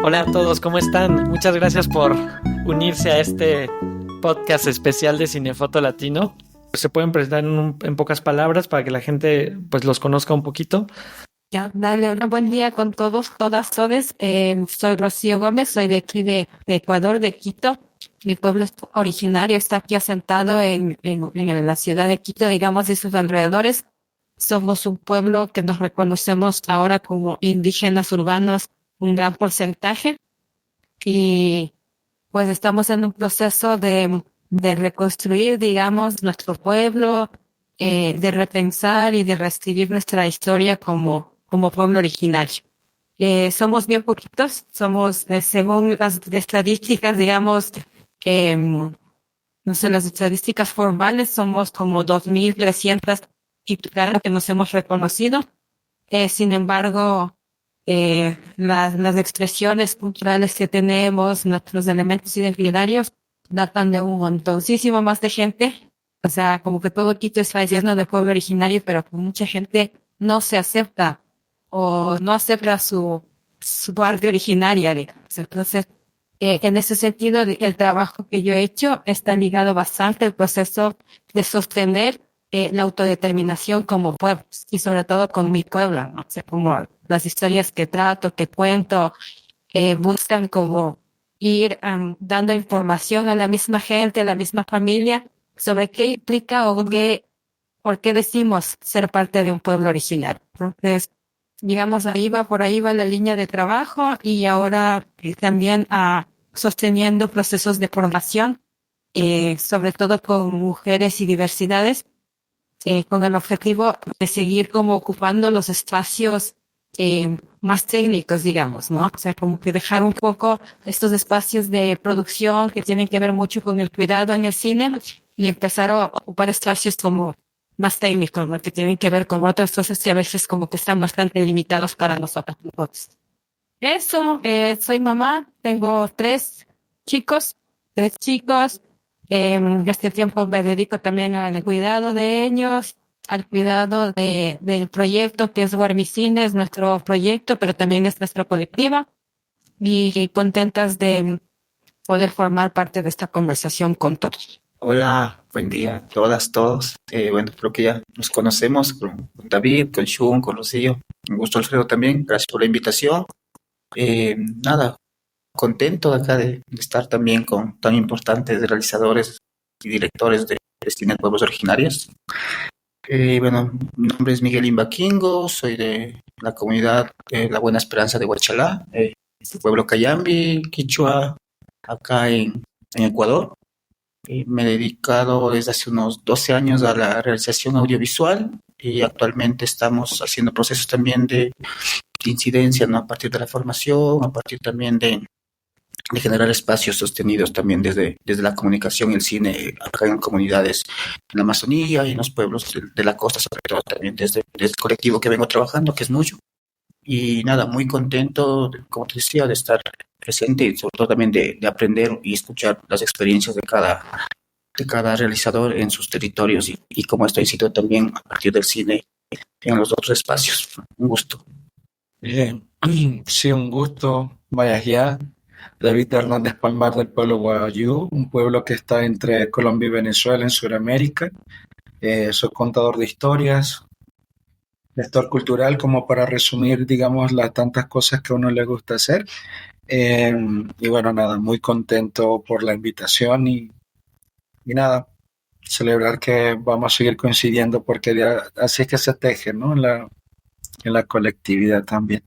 Hola a todos, ¿cómo están? Muchas gracias por unirse a este podcast especial de Cinefoto Latino. Se pueden presentar en pocas palabras para que la gente pues los conozca un poquito. Ya, dale, un buen día con todos, todas, todes. Soy Rocío Gómez, soy de aquí de Ecuador, de Quito. Mi pueblo originario está aquí asentado en la ciudad de Quito, digamos, y sus alrededores. Somos un pueblo que nos reconocemos ahora como indígenas urbanos, un gran porcentaje. Y pues estamos en un proceso de reconstruir, digamos, nuestro pueblo, de repensar y de reescribir nuestra historia como pueblo originario. Somos bien poquitos, somos, según las estadísticas, digamos, no sé, las estadísticas formales, somos como 2.300 y claro que nos hemos reconocido. Sin embargo, las expresiones culturales que tenemos, nuestros elementos identitarios, datan de un montoncísimo más de gente. O sea, como que todo Quito está lleno de pueblo originario, pero que mucha gente no se acepta o no acepta su parte originaria, digamos. Entonces, en ese sentido, el trabajo que yo he hecho está ligado bastante al proceso de sostener la autodeterminación como pueblos y sobre todo con mi pueblo, ¿no? O sea, como las historias que trato, que cuento, buscan como ir dando información a la misma gente, a la misma familia sobre qué implica o por qué decimos ser parte de un pueblo originario. Entonces, digamos, por ahí va la línea de trabajo y ahora también sosteniendo procesos de formación, sobre todo con mujeres y diversidades, con el objetivo de seguir como ocupando los espacios más técnicos, digamos, ¿no? O sea, como que dejar un poco estos espacios de producción que tienen que ver mucho con el cuidado en el cine y empezar a ocupar espacios como más técnicos, ¿no? Que tienen que ver con otras cosas que a veces como que están bastante limitados para nosotros. Eso, soy mamá, tengo tres chicos. Este tiempo me dedico también al cuidado de ellos, al cuidado del proyecto que es Guarmicine, es nuestro proyecto, pero también es nuestra colectiva. Y contentas de poder formar parte de esta conversación con todos. Hola, buen día a todas, todos. Bueno, creo que ya nos conocemos con David, con Shun, con Rocío. Un gusto, Alfredo, también. Gracias por la invitación. Nada, contento acá de estar también con tan importantes realizadores y directores de cine de pueblos originarios. Bueno, mi nombre es Miguel Imbaquingo, soy de la comunidad de La Buena Esperanza de Huachalá, pueblo Cayambi, Quichua, acá en Ecuador. Me he dedicado desde hace unos 12 años a la realización audiovisual y actualmente estamos haciendo procesos también de incidencia, ¿no? A partir de la formación, a partir también de generar espacios sostenidos también desde la comunicación y el cine acá en comunidades en la Amazonía y en los pueblos de la costa, sobre todo también desde el colectivo que vengo trabajando, que es Muyo. Y nada, muy contento, como te decía, de estar presente y sobre todo también de aprender y escuchar las experiencias de cada realizador en sus territorios y cómo esto incide también a partir del cine en los otros espacios. Un gusto. Sí, un gusto. Vaya ya. David Hernández Palmar del pueblo Guayú, un pueblo que está entre Colombia y Venezuela en Sudamérica. Soy contador de historias, gestor cultural, como para resumir, digamos, las tantas cosas que a uno le gusta hacer. Y bueno, nada, muy contento por la invitación y nada, celebrar que vamos a seguir coincidiendo porque así es que se teje, ¿no? En la colectividad también.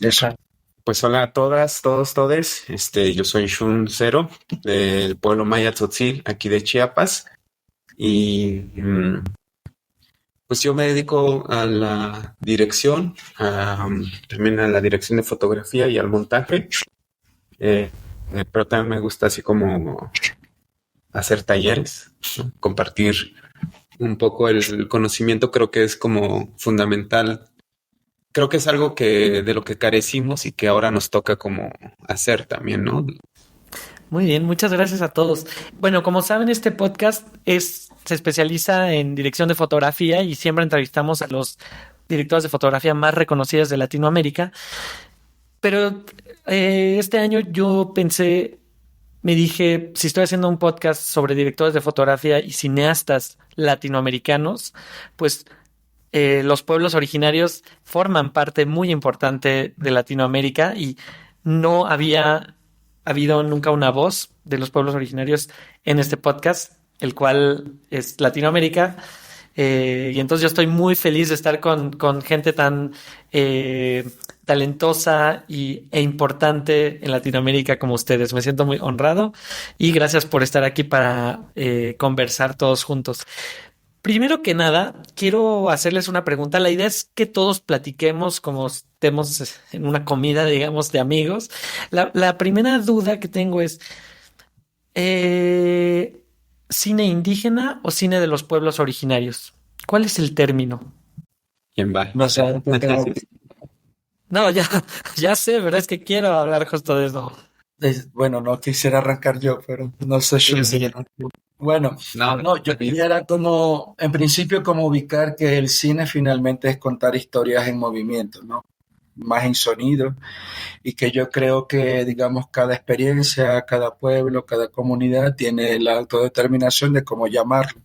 Eso. Pues hola a todas, todos, todes. Yo soy Shun Cero, del pueblo Maya Tzotzil, aquí de Chiapas. Y pues yo me dedico a la dirección, también a la dirección de fotografía y al montaje. Pero también me gusta así como hacer talleres, ¿no? Compartir un poco el conocimiento, creo que es como fundamental. Creo que es algo de lo que carecimos y que ahora nos toca como hacer también, ¿no? Muy bien, muchas gracias a todos. Bueno, como saben, este podcast se especializa en dirección de fotografía y siempre entrevistamos a los directores de fotografía más reconocidos de Latinoamérica. Pero este año yo pensé, me dije, si estoy haciendo un podcast sobre directores de fotografía y cineastas latinoamericanos, pues los pueblos originarios forman parte muy importante de Latinoamérica y no había habido nunca una voz de los pueblos originarios en este podcast, el cual es Latinoamérica. Y entonces yo estoy muy feliz de estar con gente tan talentosa e importante en Latinoamérica como ustedes. Me siento muy honrado y gracias por estar aquí para conversar todos juntos. Primero que nada, quiero hacerles una pregunta. La idea es que todos platiquemos como estemos en una comida, digamos, de amigos. La primera duda que tengo es, ¿cine indígena o cine de los pueblos originarios? ¿Cuál es el término? ¿Quién va? No sé, No, ya, ya sé, pero es que quiero hablar justo de eso. bueno, no quisiera arrancar yo, pero no sé. Bueno, no, yo quisiera como, en principio, como ubicar que el cine finalmente es contar historias en movimiento, ¿no? Más en sonido, y que yo creo que, digamos, cada experiencia, cada pueblo, cada comunidad tiene la autodeterminación de cómo llamarlo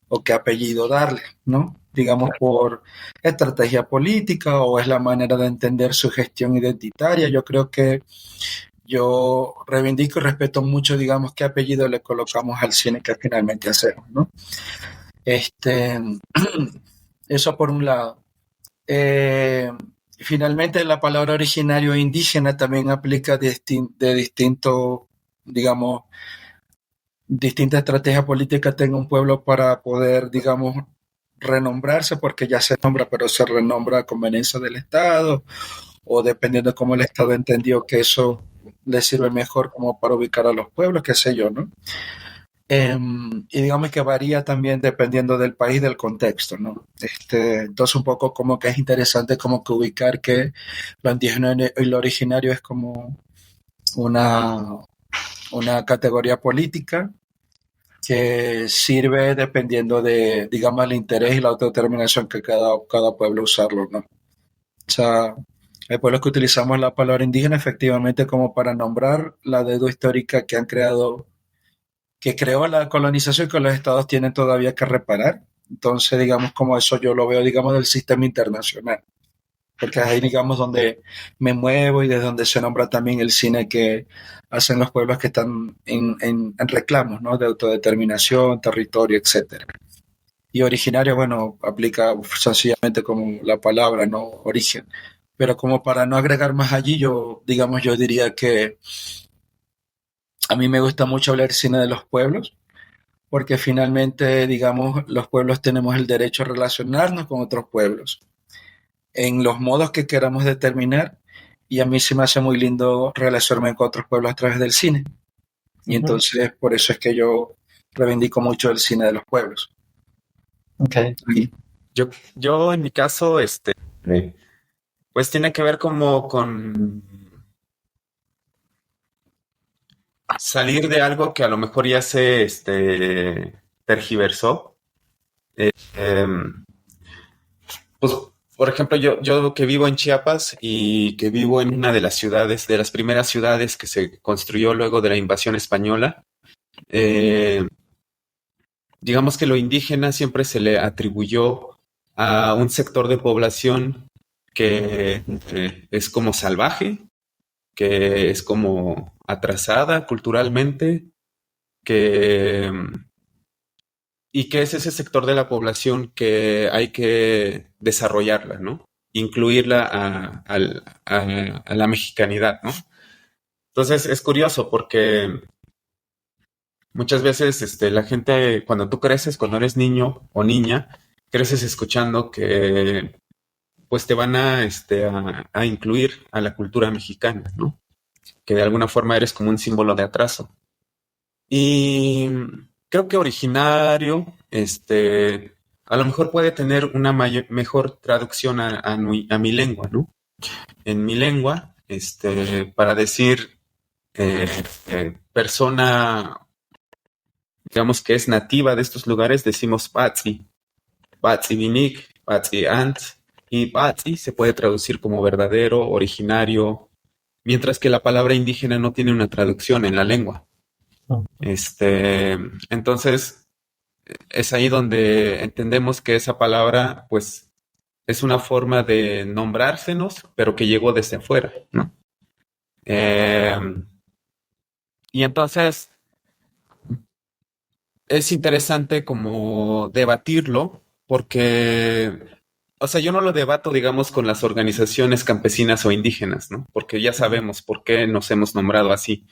o qué apellido darle, ¿no? Digamos, por estrategia política o es la manera de entender su gestión identitaria. Yo creo que yo reivindico y respeto mucho, digamos, qué apellido le colocamos al cine que finalmente hacemos, ¿no? Eso por un lado. Finalmente, la palabra originario e indígena también aplica de distinto, digamos, distinta estrategia política tenga un pueblo para poder, digamos, renombrarse, porque ya se nombra, pero se renombra a conveniencia del Estado, o dependiendo de cómo el Estado entendió que eso le sirve mejor como para ubicar a los pueblos, qué sé yo, ¿no? Y digamos que varía también dependiendo del país, del contexto, ¿no? Entonces un poco como que es interesante como que ubicar que lo indígena y lo originario es como una categoría política que sirve dependiendo de, digamos, el interés y la autodeterminación que cada pueblo usarlo, ¿no? O sea, hay pueblos que utilizamos la palabra indígena efectivamente como para nombrar la deuda histórica que han creado, que creó la colonización y que los estados tienen todavía que reparar. Entonces, digamos, como eso yo lo veo, digamos, del sistema internacional. Porque es ahí, digamos, donde me muevo y desde donde se nombra también el cine que hacen los pueblos que están en reclamos, ¿no? De autodeterminación, territorio, etcétera. Y originario, bueno, aplica sencillamente como la palabra, ¿no? Origen. Pero como para no agregar más allí, yo, digamos, yo diría que a mí me gusta mucho hablar cine de los pueblos, porque finalmente, digamos, los pueblos tenemos el derecho a relacionarnos con otros pueblos en los modos que queramos determinar, y a mí se me hace muy lindo relacionarme con otros pueblos a través del cine. Y entonces por eso es que yo reivindico mucho el cine de los pueblos. Okay. Yo en mi caso, pues tiene que ver como con salir de algo que a lo mejor ya se tergiversó. Pues, por ejemplo, yo que vivo en Chiapas y que vivo en una de las ciudades, de las primeras ciudades que se construyó luego de la invasión española, digamos que lo indígena siempre se le atribuyó a un sector de población que es como salvaje, que es como atrasada culturalmente, y que es ese sector de la población que hay que desarrollarla, ¿no? Incluirla a la mexicanidad, ¿no? Entonces es curioso porque muchas veces la gente, cuando tú creces, cuando eres niño o niña, creces escuchando que pues te van a incluir a la cultura mexicana, ¿no? Que de alguna forma eres como un símbolo de atraso. Y creo que originario, a lo mejor puede tener una mejor traducción a mi lengua, ¿no? En mi lengua, para decir persona, digamos que es nativa de estos lugares, decimos Patzi, Patzi Vinik, Patzi Ant, y Patzi se puede traducir como verdadero, originario, mientras que la palabra indígena no tiene una traducción en la lengua. Oh. Entonces, es ahí donde entendemos que esa palabra, pues, es una forma de nombrársenos, pero que llegó desde afuera, ¿no? Y entonces es interesante como debatirlo, porque, o sea, yo no lo debato, digamos, con las organizaciones campesinas o indígenas, ¿no? Porque ya sabemos por qué nos hemos nombrado así.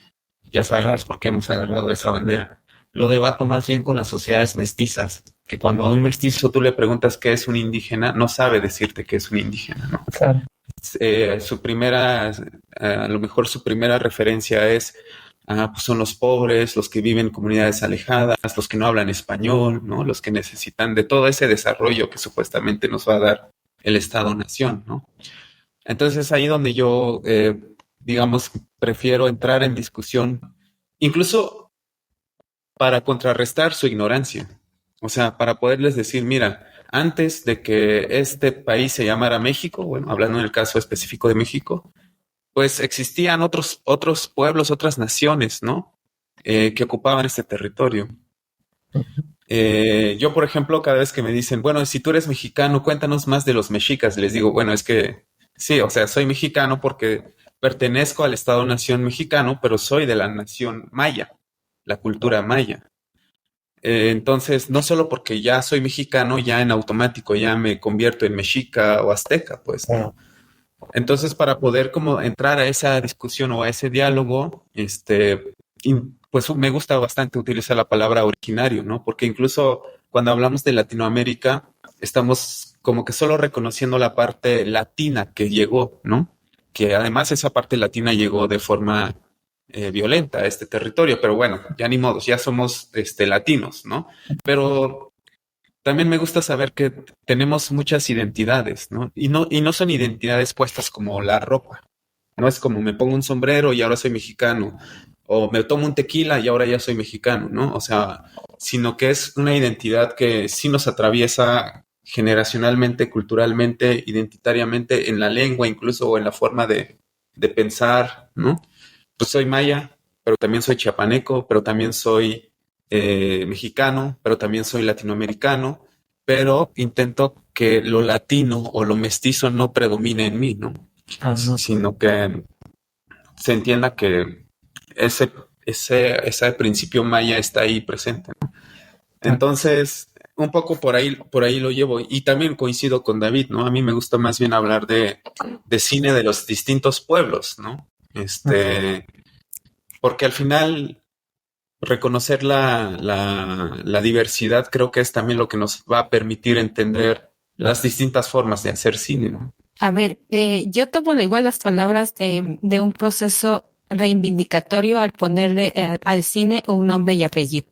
Ya sabemos por qué hemos agarrado esa bandera. Lo debato más bien con las sociedades mestizas, que cuando a un mestizo tú le preguntas qué es un indígena, no sabe decirte qué es un indígena, ¿no? Claro. A lo mejor su primera referencia es, pues son los pobres, los que viven en comunidades alejadas, los que no hablan español, ¿no? Los que necesitan de todo ese desarrollo que supuestamente nos va a dar el Estado-Nación, ¿no? Entonces es ahí donde yo, digamos, prefiero entrar en discusión, incluso para contrarrestar su ignorancia. O sea, para poderles decir, mira, antes de que este país se llamara México, bueno, hablando en el caso específico de México, pues existían otros pueblos, otras naciones, ¿no? Que ocupaban este territorio. Yo, por ejemplo, cada vez que me dicen, bueno, si tú eres mexicano, cuéntanos más de los mexicas, les digo, bueno, es que sí, o sea, soy mexicano porque pertenezco al Estado-Nación mexicano, pero soy de la nación maya, la cultura maya. Entonces, no solo porque ya soy mexicano, ya en automático ya me convierto en mexica o azteca, pues, ¿no? Entonces, para poder como entrar a esa discusión o a ese diálogo, pues me gusta bastante utilizar la palabra originario, ¿no? Porque incluso cuando hablamos de Latinoamérica, estamos como que solo reconociendo la parte latina que llegó, ¿no? Que además esa parte latina llegó de forma violenta a este territorio, pero bueno, ya ni modos, ya somos latinos, ¿no? Pero también me gusta saber que tenemos muchas identidades, ¿no? Y no son identidades puestas como la ropa. No es como me pongo un sombrero y ahora soy mexicano, o me tomo un tequila y ahora ya soy mexicano, ¿no? O sea, sino que es una identidad que sí nos atraviesa generacionalmente, culturalmente, identitariamente, en la lengua incluso, o en la forma de pensar, ¿no? Pues soy maya, pero también soy chiapaneco, pero también soy mexicano, pero también soy latinoamericano, pero intento que lo latino o lo mestizo no predomine en mí, ¿no? Sino que se entienda que ese principio maya está ahí presente, ¿no? Entonces, un poco por ahí lo llevo. Y también coincido con David, ¿no? A mí me gusta más bien hablar de cine de los distintos pueblos, ¿no? Porque al final reconocer la diversidad creo que es también lo que nos va a permitir entender las distintas formas de hacer cine, ¿no? A ver, yo tomo de igual las palabras de un proceso reivindicatorio al ponerle al cine un nombre y apellido,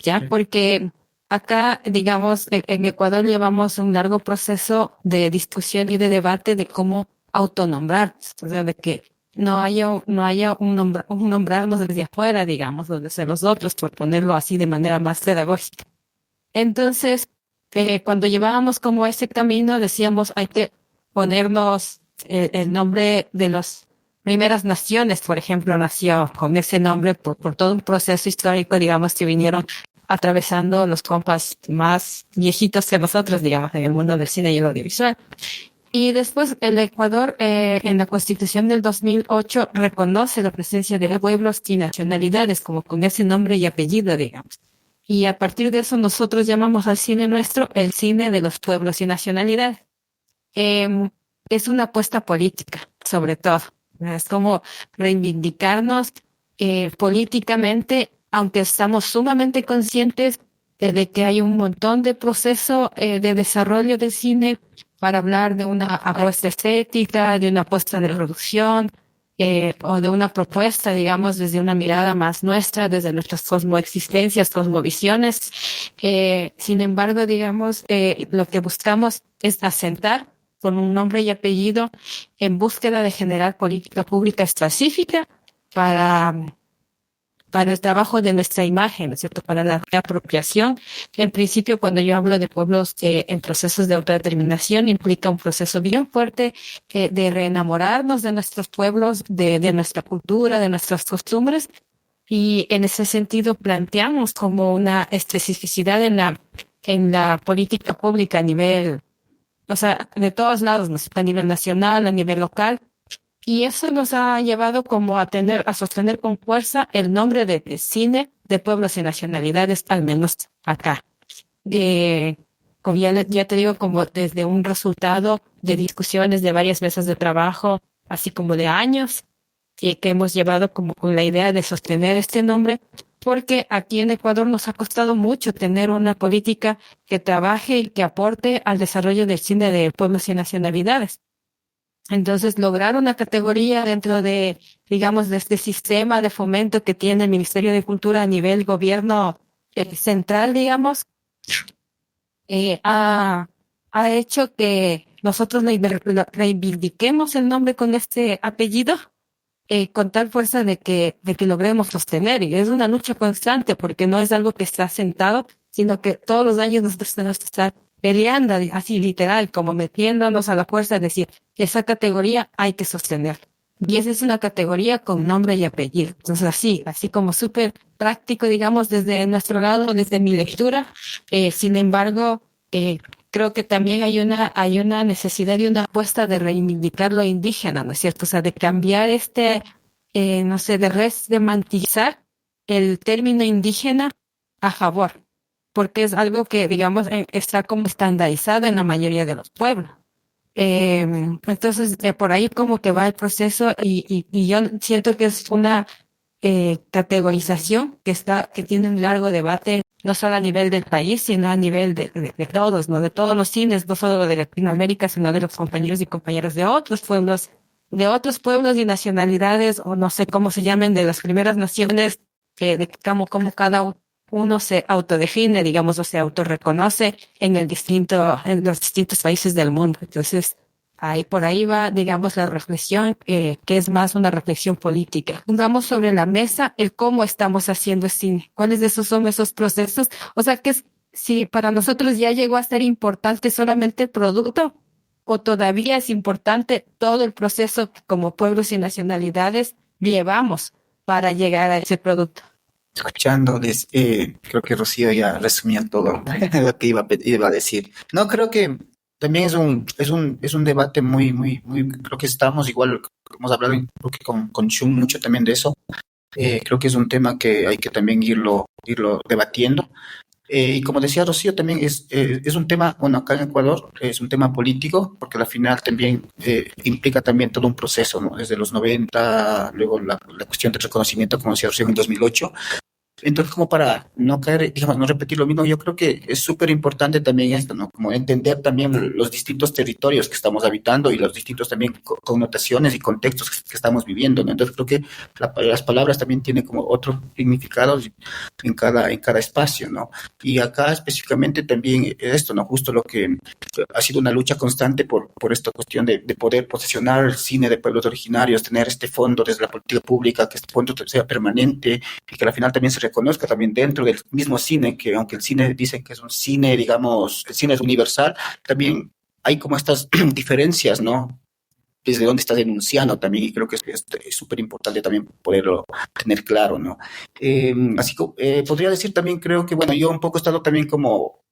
¿ya? Sí. Porque acá, digamos, en Ecuador llevamos un largo proceso de discusión y de debate de cómo autonombrarnos, o sea, de que no haya un nombrarnos desde afuera, digamos, donde ser los otros, por ponerlo así de manera más pedagógica. Entonces, cuando llevábamos como ese camino, decíamos, hay que ponernos el nombre de las primeras naciones, por ejemplo, nació con ese nombre por todo un proceso histórico, digamos, que vinieron atravesando los compas más viejitos que nosotros, digamos, en el mundo del cine y el audiovisual. Y después el Ecuador, en la Constitución del 2008, reconoce la presencia de pueblos y nacionalidades como con ese nombre y apellido, digamos. Y a partir de eso nosotros llamamos al cine nuestro el cine de los pueblos y nacionalidades. Es una apuesta política, sobre todo. Es como reivindicarnos políticamente, aunque estamos sumamente conscientes de que hay un montón de proceso de desarrollo del cine para hablar de una apuesta estética, de una apuesta de producción, o de una propuesta, digamos, desde una mirada más nuestra, desde nuestras cosmoexistencias, cosmovisiones. Sin embargo, digamos, lo que buscamos es asentar con un nombre y apellido en búsqueda de generar política pública específica para para el trabajo de nuestra imagen, ¿no es cierto? Para la reapropiación. En principio, cuando yo hablo de pueblos en procesos de autodeterminación, implica un proceso bien fuerte de reenamorarnos de nuestros pueblos, de nuestra cultura, de nuestras costumbres. Y en ese sentido planteamos como una especificidad en la política pública a nivel, o sea, de todos lados, ¿no? A nivel nacional, a nivel local. Y eso nos ha llevado como a sostener con fuerza el nombre de cine de pueblos y nacionalidades, al menos acá. Como ya te digo, como desde un resultado de discusiones de varias mesas de trabajo, así como de años, y que hemos llevado como con la idea de sostener este nombre, porque aquí en Ecuador nos ha costado mucho tener una política que trabaje y que aporte al desarrollo del cine de pueblos y nacionalidades. Entonces, lograr una categoría dentro de, digamos, de este sistema de fomento que tiene el Ministerio de Cultura a nivel gobierno central, digamos, ha hecho que nosotros reivindiquemos el nombre con este apellido, con tal fuerza de que logremos sostener. Y es una lucha constante porque no es algo que está sentado, sino que todos los años nosotros tenemos que estar peleando, así literal, como metiéndonos a la fuerza, de decir, esa categoría hay que sostener. Y esa es una categoría con nombre y apellido. Entonces así como súper práctico, digamos, desde nuestro lado, desde mi lectura. Sin embargo, creo que también hay una necesidad y una apuesta de reivindicar lo indígena, ¿no es cierto? O sea, de cambiar no sé, de resdemantizar el término indígena a favor, porque es algo que, digamos, está como estandarizado en la mayoría de los pueblos. Entonces, por ahí como que va el proceso y yo siento que es una categorización que tiene un largo debate, no solo a nivel del país, sino a nivel de todos, ¿no? De todos los cines, no solo de Latinoamérica, sino de los compañeros y compañeras de otros pueblos y nacionalidades, o no sé cómo se llamen, de las primeras naciones, de como cada uno se autodefine, digamos, o se autorreconoce en los distintos países del mundo. Entonces, por ahí va, digamos, la reflexión, que es más una reflexión política. Pongamos sobre la mesa el cómo estamos haciendo cine, cuáles de esos son esos procesos. O sea, si para nosotros ya llegó a ser importante solamente el producto, o todavía es importante todo el proceso que como pueblos y nacionalidades llevamos para llegar a ese producto. Escuchándoles, creo que Rocío ya resumía todo lo que iba a decir. No, creo que también es un debate muy, creo que estamos igual, hemos hablado creo que con Shun mucho también de eso. Creo que es un tema que hay que también irlo debatiendo. Y como decía Rocío, también es un tema, bueno, acá en Ecuador es un tema político, porque al final también implica también todo un proceso, ¿no? Desde los 90, luego la cuestión del reconocimiento, como decía Rocío, en 2008. Entonces, como para no caer, digamos, no repetir lo mismo, yo creo que es súper importante también esto, ¿no? Como entender también los distintos territorios que estamos habitando y los distintos también connotaciones y contextos que estamos viviendo, ¿no? Entonces, creo que las palabras también tienen como otros significados en cada espacio, ¿no? Y acá específicamente también esto, ¿no? Justo lo que ha sido una lucha constante por esta cuestión de poder posesionar el cine de pueblos originarios, tener este fondo desde la política pública, que este fondo sea permanente y que al final también se reconozca también dentro del mismo cine, que aunque el cine dicen que es un cine, digamos, el cine es universal, también hay como estas diferencias, ¿no? Desde dónde está denunciando también, y creo que es súper importante también poderlo tener claro, ¿no? Así que podría decir también, creo que, bueno, yo un poco he estado también como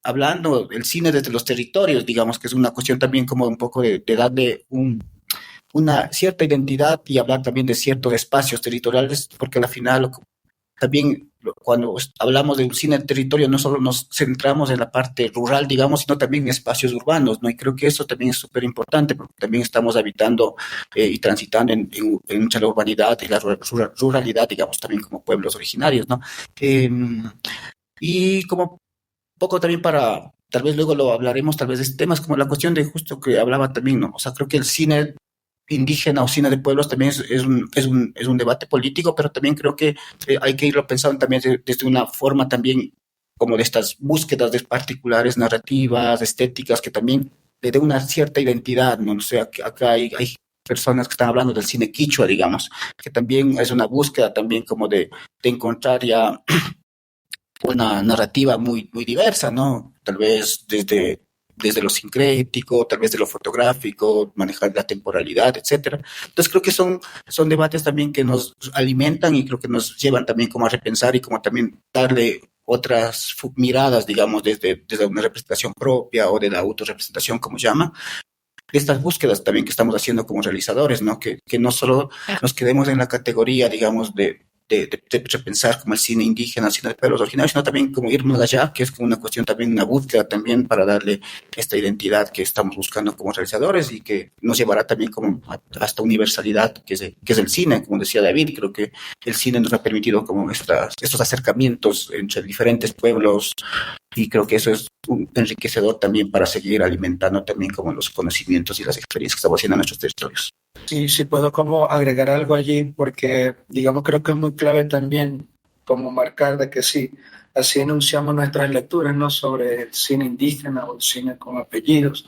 hablando del cine desde los territorios, digamos, que es una cuestión también como un poco de darle una cierta identidad y hablar también de ciertos espacios territoriales, porque al final también cuando hablamos de un cine en territorio no solo nos centramos en la parte rural, digamos, sino también en espacios urbanos, ¿no? Y creo que eso también es súper importante porque también estamos habitando y transitando en mucha la urbanidad y la ruralidad, digamos, también como pueblos originarios, ¿no? Y como poco también tal vez luego lo hablaremos, tal vez de temas como la cuestión de justo que hablaba también, ¿no? O sea, creo que el cine indígena o cine de pueblos también es un debate político, pero también creo que hay que irlo pensando también desde una forma también como de estas búsquedas de particulares narrativas, estéticas, que también le dé una cierta identidad, ¿no? O sea, que acá hay personas que están hablando del cine quichua, digamos, que también es una búsqueda también como de encontrar ya una narrativa muy diversa, ¿no? Tal vez desde lo sincrético, tal vez de lo fotográfico, manejar la temporalidad, etcétera. Entonces creo que son debates también que nos alimentan y creo que nos llevan también como a repensar y como también darle otras miradas, digamos, desde una representación propia o de la autorrepresentación, como llama, estas búsquedas también que estamos haciendo como realizadores, ¿no? Que no solo nos quedemos en la categoría, digamos, de repensar como el cine indígena, el cine de pueblos originarios, sino también como ir más allá, que es como una cuestión también, una búsqueda también para darle esta identidad que estamos buscando como realizadores y que nos llevará también como hasta universalidad, que es el cine, como decía David. Creo que el cine nos ha permitido como estos acercamientos entre diferentes pueblos y creo que eso es enriquecedor también para seguir alimentando también como los conocimientos y las experiencias que estamos haciendo en nuestros territorios. Sí, sí puedo como agregar algo allí porque, digamos, creo que es muy clave también como marcar de que sí, así enunciamos nuestras lecturas, ¿no? Sobre el cine indígena o el cine con apellidos,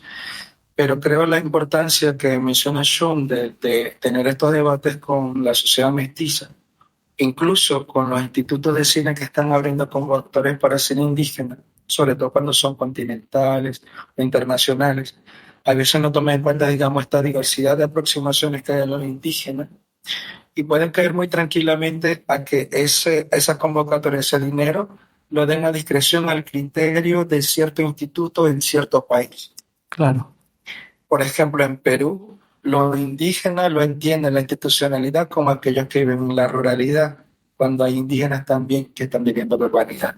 pero creo la importancia que menciona Sean de tener estos debates con la sociedad mestiza, incluso con los institutos de cine que están abriendo convocatorias para cine indígena, sobre todo cuando son continentales o internacionales. A veces no toman en cuenta, digamos, esta diversidad de aproximaciones que hay a los indígenas y pueden caer muy tranquilamente a que esa convocatoria, ese dinero, lo den a discreción al criterio de cierto instituto en cierto país. Claro. Por ejemplo, en Perú, los indígenas lo entienden la institucionalidad como aquellos que viven en la ruralidad, cuando hay indígenas también que están viviendo en la urbanidad.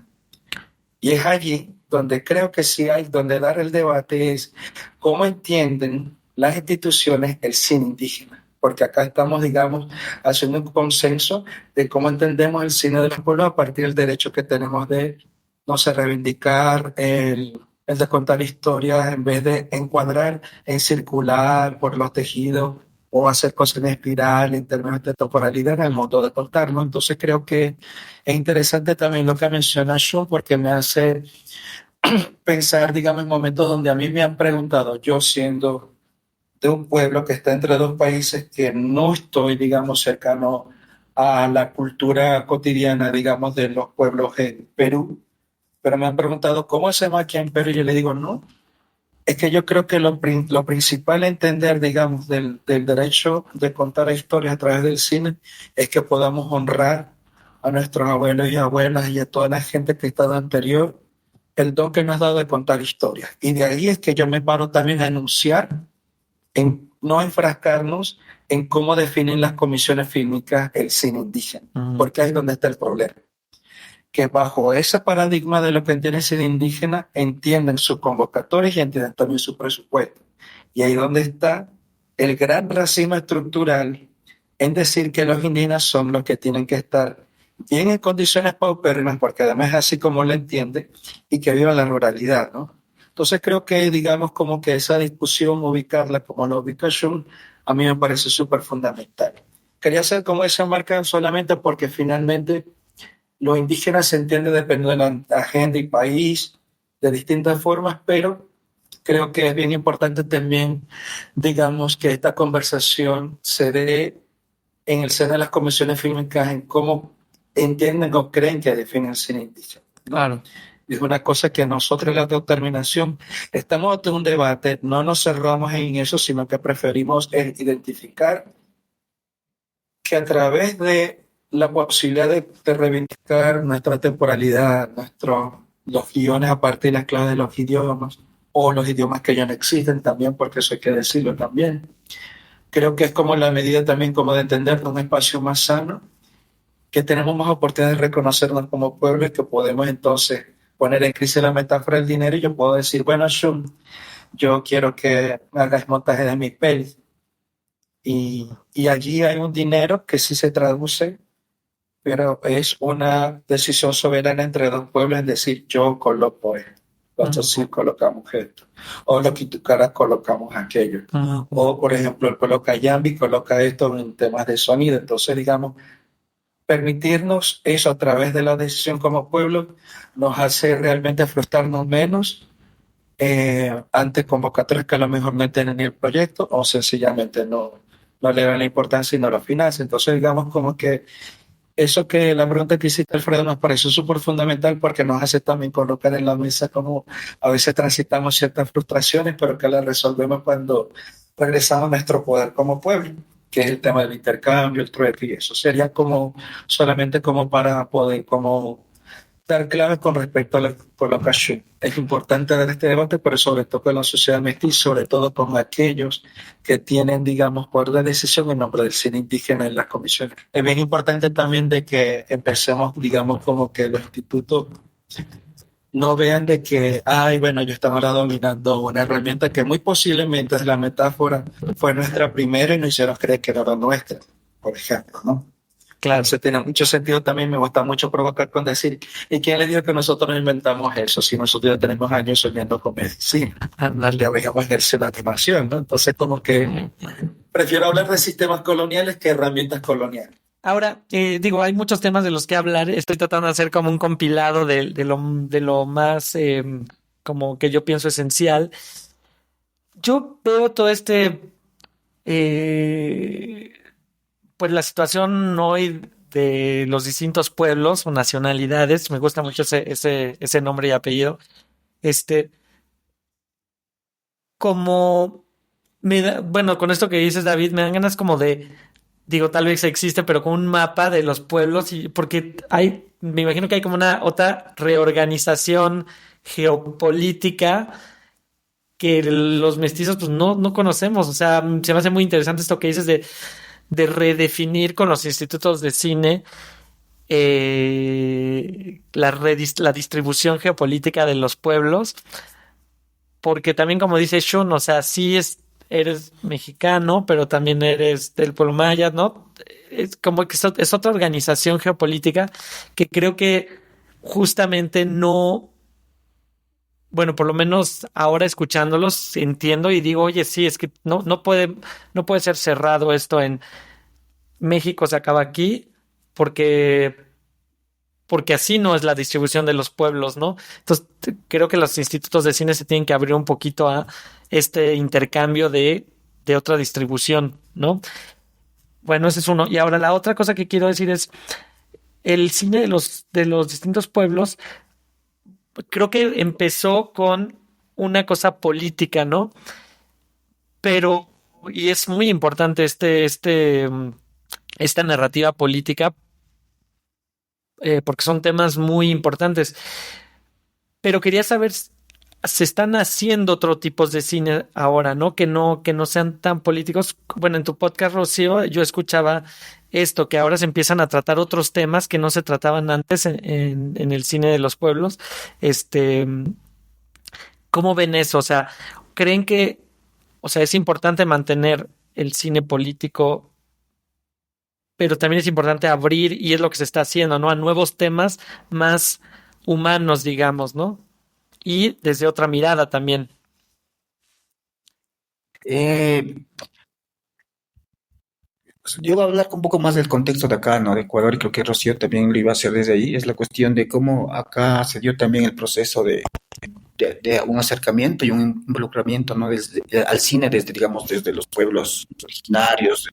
Y es allí donde creo que sí hay, donde dar el debate es cómo entienden las instituciones el cine indígena. Porque acá estamos, digamos, haciendo un consenso de cómo entendemos el cine de los pueblos a partir del derecho que tenemos de, no sé, reivindicar el de contar historias en vez de encuadrar en circular por los tejidos o hacer cosas en espiral en términos de temporalidad en el modo de contarlo. Entonces creo que es interesante también lo que menciona Sean porque me hace pensar, digamos, en momentos donde a mí me han preguntado, yo siendo de un pueblo que está entre dos países que no estoy, digamos, cercano a la cultura cotidiana, digamos, de los pueblos en Perú, pero me han preguntado, ¿cómo hacemos aquí en Perú? Y yo le digo, no, es que yo creo que lo principal a entender, digamos, del derecho de contar historias a través del cine es que podamos honrar a nuestros abuelos y abuelas y a toda la gente que está de anterior el don que nos ha dado de contar historias. Y de ahí es que yo me paro también a enunciar, en no enfrascarnos en cómo definen las comisiones fílmicas el cine indígena, porque ahí es donde está el problema. Que bajo ese paradigma de lo que entiende el cine indígena, entienden sus convocatorias y entienden también su presupuesto. Y ahí es donde está el gran racismo estructural en decir que los indígenas son los que tienen que estar bien en condiciones paupérrimas, porque además es así como lo entiende, y que vivan la ruralidad, ¿no? Entonces creo que, digamos, como que esa discusión, ubicarla como la ubicación, a mí me parece súper fundamental. Quería hacer como esa marca solamente porque finalmente los indígenas se entienden dependiendo de la agenda y país, de distintas formas, pero creo que es bien importante también, digamos, que esta conversación se dé en el seno de las comisiones fílmicas en cómo entienden o creen que definen el cine indígena. Claro. Es una cosa que nosotros en la autodeterminación estamos ante un debate, no nos cerramos en eso, sino que preferimos identificar que a través de la posibilidad de reivindicar nuestra temporalidad, los guiones a partir de las claves de los idiomas, o los idiomas que ya no existen también, porque eso hay que decirlo también. Creo que es como la medida también como de entender un espacio más sano, que tenemos más oportunidades de reconocernos como pueblo y que podemos entonces poner en crisis la metáfora del dinero y yo puedo decir, bueno, Shun, yo quiero que me hagas montaje de mis pelis. Y allí hay un dinero que sí se traduce, pero es una decisión soberana entre dos pueblos, es decir, yo coloco esto, los Tzotzil colocamos esto, o los Quitucaras colocamos aquello, o por ejemplo el pueblo Cayambi coloca esto en temas de sonido. Entonces, digamos, permitirnos eso a través de la decisión como pueblo nos hace realmente frustrarnos menos ante convocatorias que a lo mejor no entienden ni el proyecto o sencillamente no no le dan la importancia y no lo financian. Entonces, digamos como que eso que la pregunta que hiciste, Alfredo, nos pareció súper fundamental porque nos hace también colocar en la mesa como a veces transitamos ciertas frustraciones, pero que las resolvemos cuando regresamos a nuestro poder como pueblo, que es el tema del intercambio, el trueque y eso. Sería como solamente como para poder como dar claves con respecto a la colocación. Es importante dar este debate, pero sobre todo con la sociedad mestiza, sobre todo con aquellos que tienen, digamos, poder de decisión en nombre del cine indígena en las comisiones. Es bien importante también de que empecemos, digamos, como que los institutos no vean de que, ay, bueno, yo estaba ahora dominando una herramienta que muy posiblemente es la metáfora, fue nuestra primera y nos hicieron creer que era la nuestra, por ejemplo, ¿no? Claro. Entonces tiene mucho sentido también, me gusta mucho provocar con decir, ¿y quién le dijo que nosotros no inventamos eso? Si nosotros ya tenemos años soñando con medicina, ya veíamos ejercer la animación, ¿no? Entonces como que prefiero hablar de sistemas coloniales que herramientas coloniales. Ahora, digo, hay muchos temas de los que hablar. Estoy tratando de hacer como un compilado de lo más como que yo pienso esencial. Yo veo todo pues la situación hoy de los distintos pueblos o nacionalidades. Me gusta mucho ese nombre y apellido. Como bueno, con esto que dices, David, me dan ganas como digo, tal vez existe, pero con un mapa de los pueblos, y porque me imagino que hay como una otra reorganización geopolítica que los mestizos pues no conocemos. O sea, se me hace muy interesante esto que dices de redefinir con los institutos de cine la distribución geopolítica de los pueblos, porque también como dice Shun, o sea, sí eres mexicano, pero también eres del pueblo maya, ¿no? Es como que es otra organización geopolítica que creo que justamente no, bueno, por lo menos ahora escuchándolos entiendo y digo, oye, sí, es que no puede ser cerrado esto en México se acaba aquí, porque así no es la distribución de los pueblos, ¿no? Entonces, creo que los institutos de cine se tienen que abrir un poquito a este intercambio de otra distribución, ¿no? Bueno, ese es uno. Y ahora la otra cosa que quiero decir es el cine de los distintos pueblos, creo que empezó con una cosa política, ¿no? Pero, y es muy importante esta narrativa política, porque son temas muy importantes. Pero quería saber, se están haciendo otro tipos de cine ahora, ¿no? Que no sean tan políticos. Bueno, en tu podcast, Rocío, yo escuchaba esto, que ahora se empiezan a tratar otros temas que no se trataban antes en el cine de los pueblos. ¿Cómo ven eso? O sea, ¿creen que, o sea, es importante mantener el cine político, pero también es importante abrir, y es lo que se está haciendo, ¿no? A nuevos temas más humanos, digamos, ¿no? Y desde otra mirada también. Yo voy a hablar un poco más del contexto de acá, ¿no? De Ecuador, y creo que Rocío también lo iba a hacer desde ahí. Es la cuestión de cómo acá se dio también el proceso de un acercamiento y un involucramiento, ¿no? Al cine desde, digamos, desde los pueblos originarios.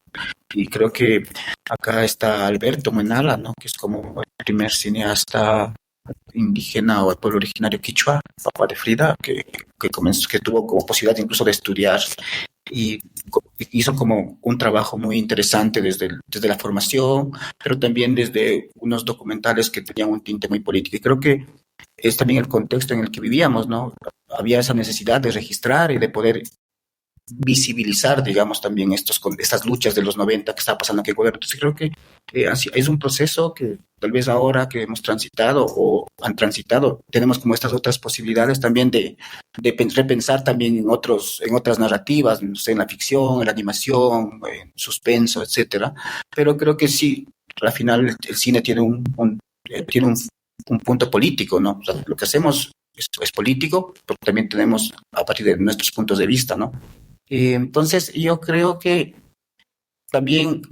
Y creo que acá está Alberto Menala, ¿no? Que es como el primer cineasta indígena o el pueblo originario quichua, papá de Frida, que tuvo como posibilidad incluso de estudiar y hizo como un trabajo muy interesante desde la formación, pero también desde unos documentales que tenían un tinte muy político. Y creo que es también el contexto en el que vivíamos, ¿no? Había esa necesidad de registrar y de poder visibilizar, digamos, también estas luchas de los 90 que estaba pasando aquí en Ecuador. Entonces creo que es un proceso que tal vez ahora que hemos transitado o han transitado, tenemos como estas otras posibilidades también de repensar también en otras narrativas, no sé, en la ficción, en la animación, en suspenso, etcétera. Pero creo que sí, al final el cine tiene un punto político, ¿no? O sea, lo que hacemos es político, pero también tenemos a partir de nuestros puntos de vista, ¿no? Entonces, yo creo que también,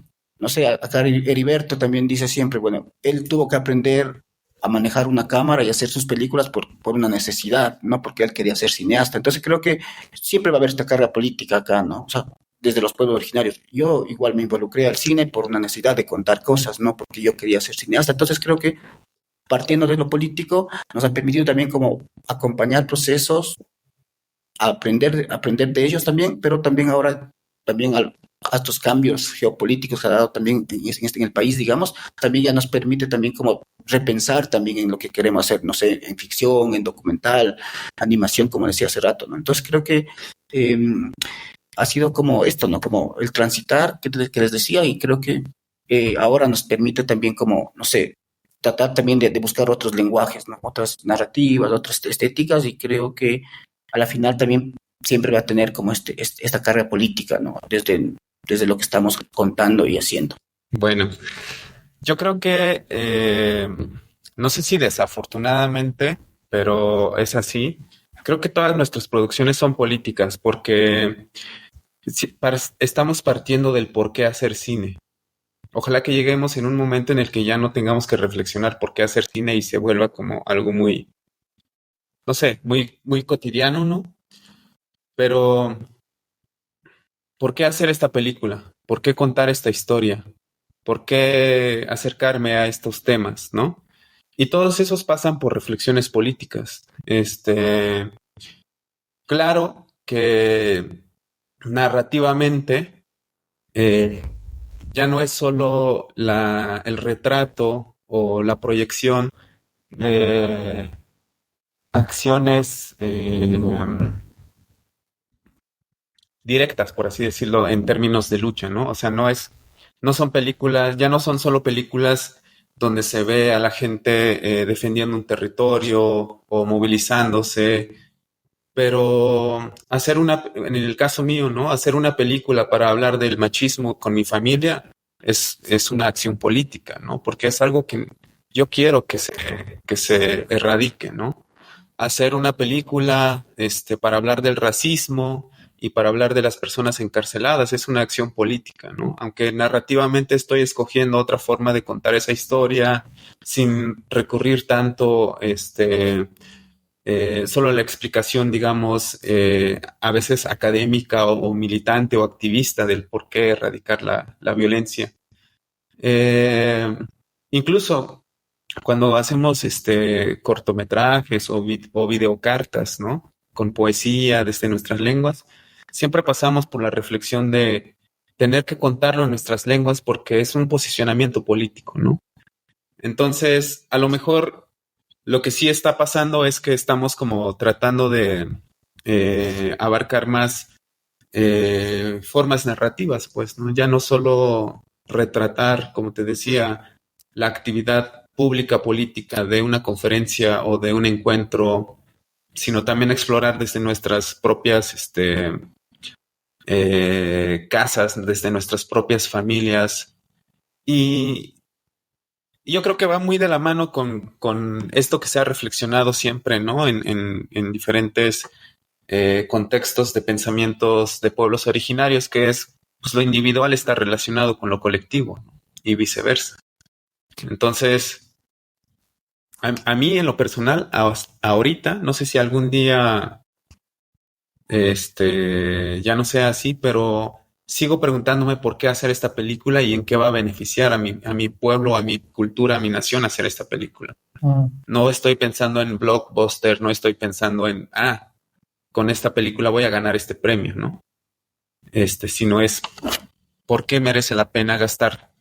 no sé, acá Heriberto también dice siempre, bueno, él tuvo que aprender a manejar una cámara y hacer sus películas por una necesidad, no porque él quería ser cineasta. Entonces, creo que siempre va a haber esta carga política acá, ¿no? O sea, desde los pueblos originarios. Yo igual me involucré al cine por una necesidad de contar cosas, no porque yo quería ser cineasta. Entonces creo que partiendo de lo político nos ha permitido también como acompañar procesos, aprender de ellos también, pero también ahora también a estos cambios geopolíticos que ha dado también en el país, digamos, también ya nos permite también como repensar también en lo que queremos hacer, no sé, en ficción, en documental, animación, como decía hace rato, ¿no? Entonces creo que eh, ha sido como esto, ¿no? Como el transitar que les decía, y creo que ahora nos permite también como, no sé, tratar también de buscar otros lenguajes, ¿no? Otras narrativas, otras estéticas, y creo que a la final también siempre va a tener como esta carga política, ¿no? Desde lo que estamos contando y haciendo. Bueno, yo creo que, no sé si desafortunadamente, pero es así. Creo que todas nuestras producciones son políticas porque estamos partiendo del por qué hacer cine. Ojalá que lleguemos en un momento en el que ya no tengamos que reflexionar por qué hacer cine y se vuelva como algo muy, no sé, muy, muy cotidiano, ¿no? Pero, ¿por qué hacer esta película? ¿Por qué contar esta historia? ¿Por qué acercarme a estos temas, no? Y todos esos pasan por reflexiones políticas. Claro que narrativamente eh, ya no es solo el retrato o la proyección de acciones directas, por así decirlo, en términos de lucha, ¿no? O sea, no son películas, ya no son solo películas donde se ve a la gente defendiendo un territorio o movilizándose, pero en el caso mío, ¿no? Hacer una película para hablar del machismo con mi familia es una acción política, ¿no? Porque es algo que yo quiero que se erradique, ¿no? Hacer una película, para hablar del racismo y para hablar de las personas encarceladas es una acción política, ¿no? Aunque narrativamente estoy escogiendo otra forma de contar esa historia sin recurrir tanto, solo a la explicación, digamos, a veces académica o militante o activista del por qué erradicar la violencia. Eh, Incluso cuando hacemos cortometrajes o videocartas, ¿no? Con poesía desde nuestras lenguas, siempre pasamos por la reflexión de tener que contarlo en nuestras lenguas porque es un posicionamiento político, ¿no? Entonces, a lo mejor lo que sí está pasando es que estamos como tratando de abarcar más formas narrativas, pues, ¿no? Ya no solo retratar, como te decía, la actividad pública política de una conferencia o de un encuentro, sino también explorar desde nuestras propias casas, desde nuestras propias familias. Y yo creo que va muy de la mano con esto que se ha reflexionado siempre, ¿no? En diferentes contextos de pensamientos de pueblos originarios, que es, pues, lo individual está relacionado con lo colectivo, ¿no? Y viceversa. Entonces, a mí en lo personal, ahorita, no sé si algún día ya no sea así, pero sigo preguntándome por qué hacer esta película y en qué va a beneficiar a mi pueblo, a mi cultura, a mi nación hacer esta película. No estoy pensando en blockbuster, no estoy pensando en, con esta película voy a ganar este premio, ¿no? Sino es por qué merece la pena gastar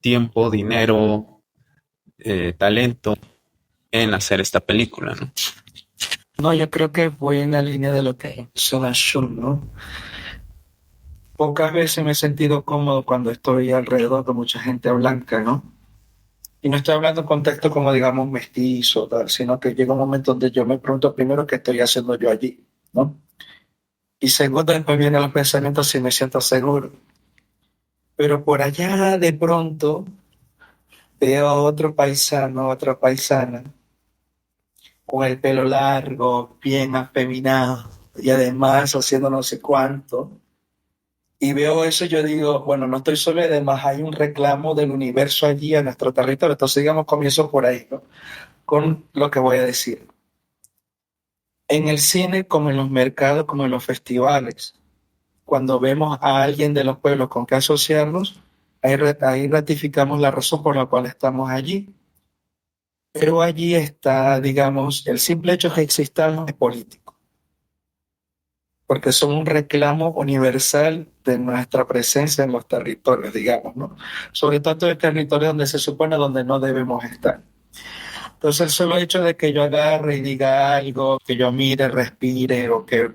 tiempo, dinero, talento en hacer esta película, ¿no? No, yo creo que voy en la línea de lo que menciona Shun, ¿no? Pocas veces me he sentido cómodo cuando estoy alrededor de mucha gente blanca, ¿no? Y no estoy hablando en contexto como, digamos, mestizo, tal, sino que llega un momento donde yo me pregunto primero qué estoy haciendo yo allí, ¿no? Y segundo, después vienen los pensamientos si me siento seguro. Pero por allá de pronto veo a otro paisano, otra paisana, con el pelo largo, bien afeminado, y además haciendo no sé cuánto. Y veo eso y yo digo, bueno, no estoy solo y además hay un reclamo del universo allí a nuestro territorio. Entonces, digamos, comienzo por ahí, ¿no? Con lo que voy a decir. En el cine, como en los mercados, como en los festivales, cuando vemos a alguien de los pueblos con que asociarnos, ahí ratificamos la razón por la cual estamos allí. Pero allí está, digamos, el simple hecho de que existamos es político, porque son un reclamo universal de nuestra presencia en los territorios, digamos, ¿no? Sobre todo en territorios donde se supone donde no debemos estar. Entonces, el solo hecho de que yo agarre y diga algo, que yo mire, respire o que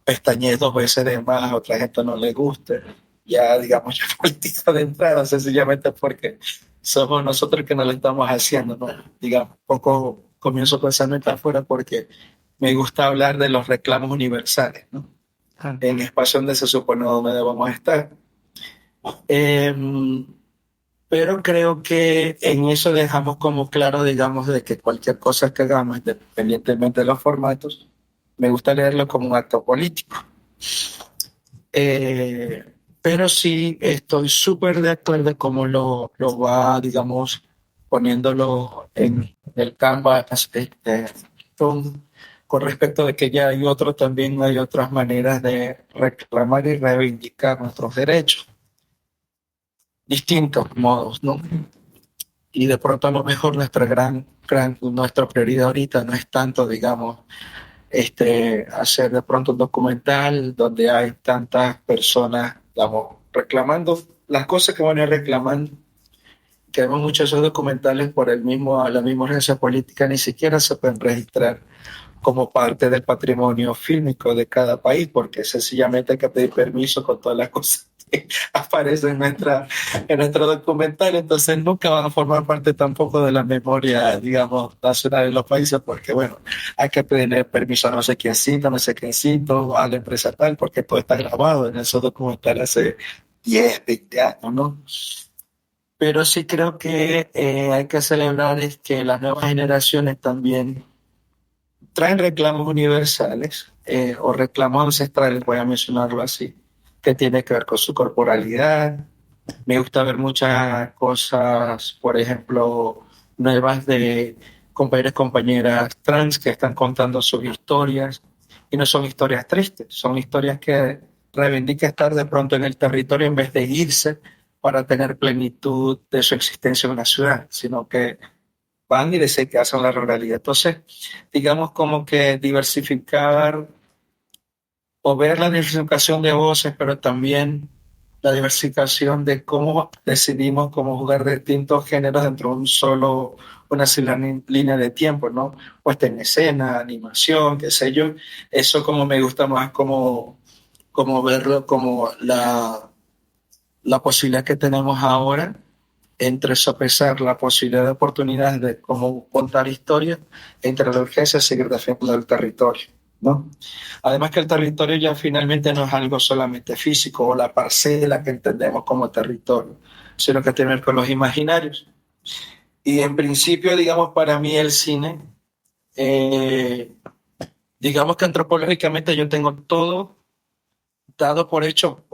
pestañeé 2 veces de más, a otra gente no le guste, ya digamos, ya es política de entrada, sencillamente porque somos nosotros que no lo estamos haciendo, ¿no? Digamos, poco comienzo con esa metáfora porque me gusta hablar de los reclamos universales, ¿no? En espacio donde se supone donde debamos estar. Pero creo que en eso dejamos como claro, digamos, de que cualquier cosa que hagamos, independientemente de los formatos, me gusta leerlo como un acto político. Pero sí estoy súper de acuerdo de cómo lo va, digamos, poniéndolo en el canvas, con respecto de que ya hay otro, también hay otras maneras de reclamar y reivindicar nuestros derechos, distintos modos, ¿no? Y de pronto a lo mejor nuestra prioridad ahorita no es tanto, digamos, hacer de pronto un documental donde hay tantas personas, digamos, reclamando las cosas que van a ir reclamando, que vemos muchos de esos documentales por la misma organización política, ni siquiera se pueden registrar como parte del patrimonio fílmico de cada país, porque sencillamente hay que pedir permiso con todas las cosas que aparecen en nuestro documental, entonces nunca van a formar parte tampoco de la memoria, digamos, nacional de los países, porque bueno, hay que pedirle permiso a no sé quiéncito, no sé quiéncito, a la empresa tal, porque todo está grabado en esos documentales hace 10, 20 años, ¿no? Pero sí creo que hay que celebrar es que las nuevas generaciones también traen reclamos universales o reclamos ancestrales, voy a mencionarlo así, que tiene que ver con su corporalidad. Me gusta ver muchas cosas, por ejemplo, nuevas de compañeros y compañeras trans que están contando sus historias y no son historias tristes, son historias que reivindican estar de pronto en el territorio en vez de irse para tener plenitud de su existencia en una ciudad, sino que van y dicen que hacen la ruralidad. Entonces, digamos como que diversificar o ver la diversificación de voces, pero también la diversificación de cómo decidimos cómo jugar distintos géneros dentro de una sola línea de tiempo, ¿no? Puesta en escena, animación, qué sé yo. Eso como me gusta más como verlo como la posibilidad que tenemos ahora entre sopesar la posibilidad de oportunidades de cómo contar historias entre la urgencia de seguir defendiendo el territorio, ¿no? Además que el territorio ya finalmente no es algo solamente físico o la parcela que entendemos como territorio, sino que tiene que ver con los imaginarios. Y en principio, digamos, para mí el cine, eh, digamos que antropológicamente yo tengo todo dado por hecho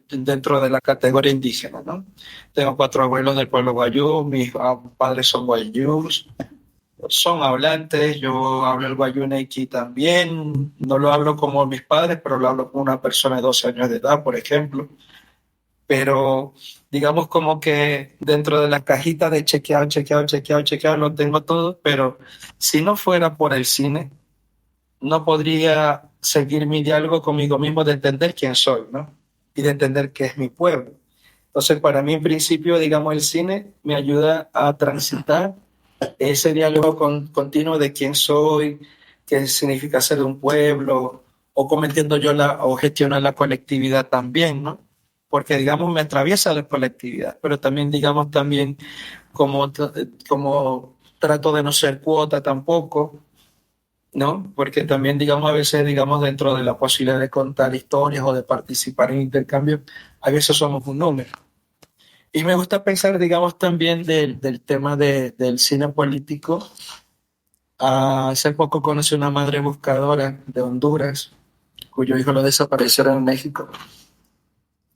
dentro de la categoría indígena, ¿no? Tengo 4 abuelos del pueblo guayú, mis padres son guayús, son hablantes, yo hablo el guayunequi también, no lo hablo como mis padres, pero lo hablo como una persona de 12 años de edad, por ejemplo. Pero digamos como que dentro de la cajita de chequeado, chequeado, chequeado, chequeado, lo tengo todo, pero si no fuera por el cine, no podría seguir mi diálogo conmigo mismo de entender quién soy, ¿no? Y de entender qué es mi pueblo. Entonces, para mí, en principio, digamos, el cine me ayuda a transitar ese diálogo continuo de quién soy, qué significa ser de un pueblo, o cómo entiendo yo o gestionar la colectividad también, ¿no? Porque, digamos, me atraviesa la colectividad, pero también, digamos, también como trato de no ser cuota tampoco, ¿no? Porque también, digamos, a veces, digamos, dentro de la posibilidad de contar historias o de participar en intercambios, a veces somos un número. Y me gusta pensar, digamos, también del tema del cine político. Hace poco conocí una madre buscadora de Honduras, cuyo hijo lo desaparecieron en México.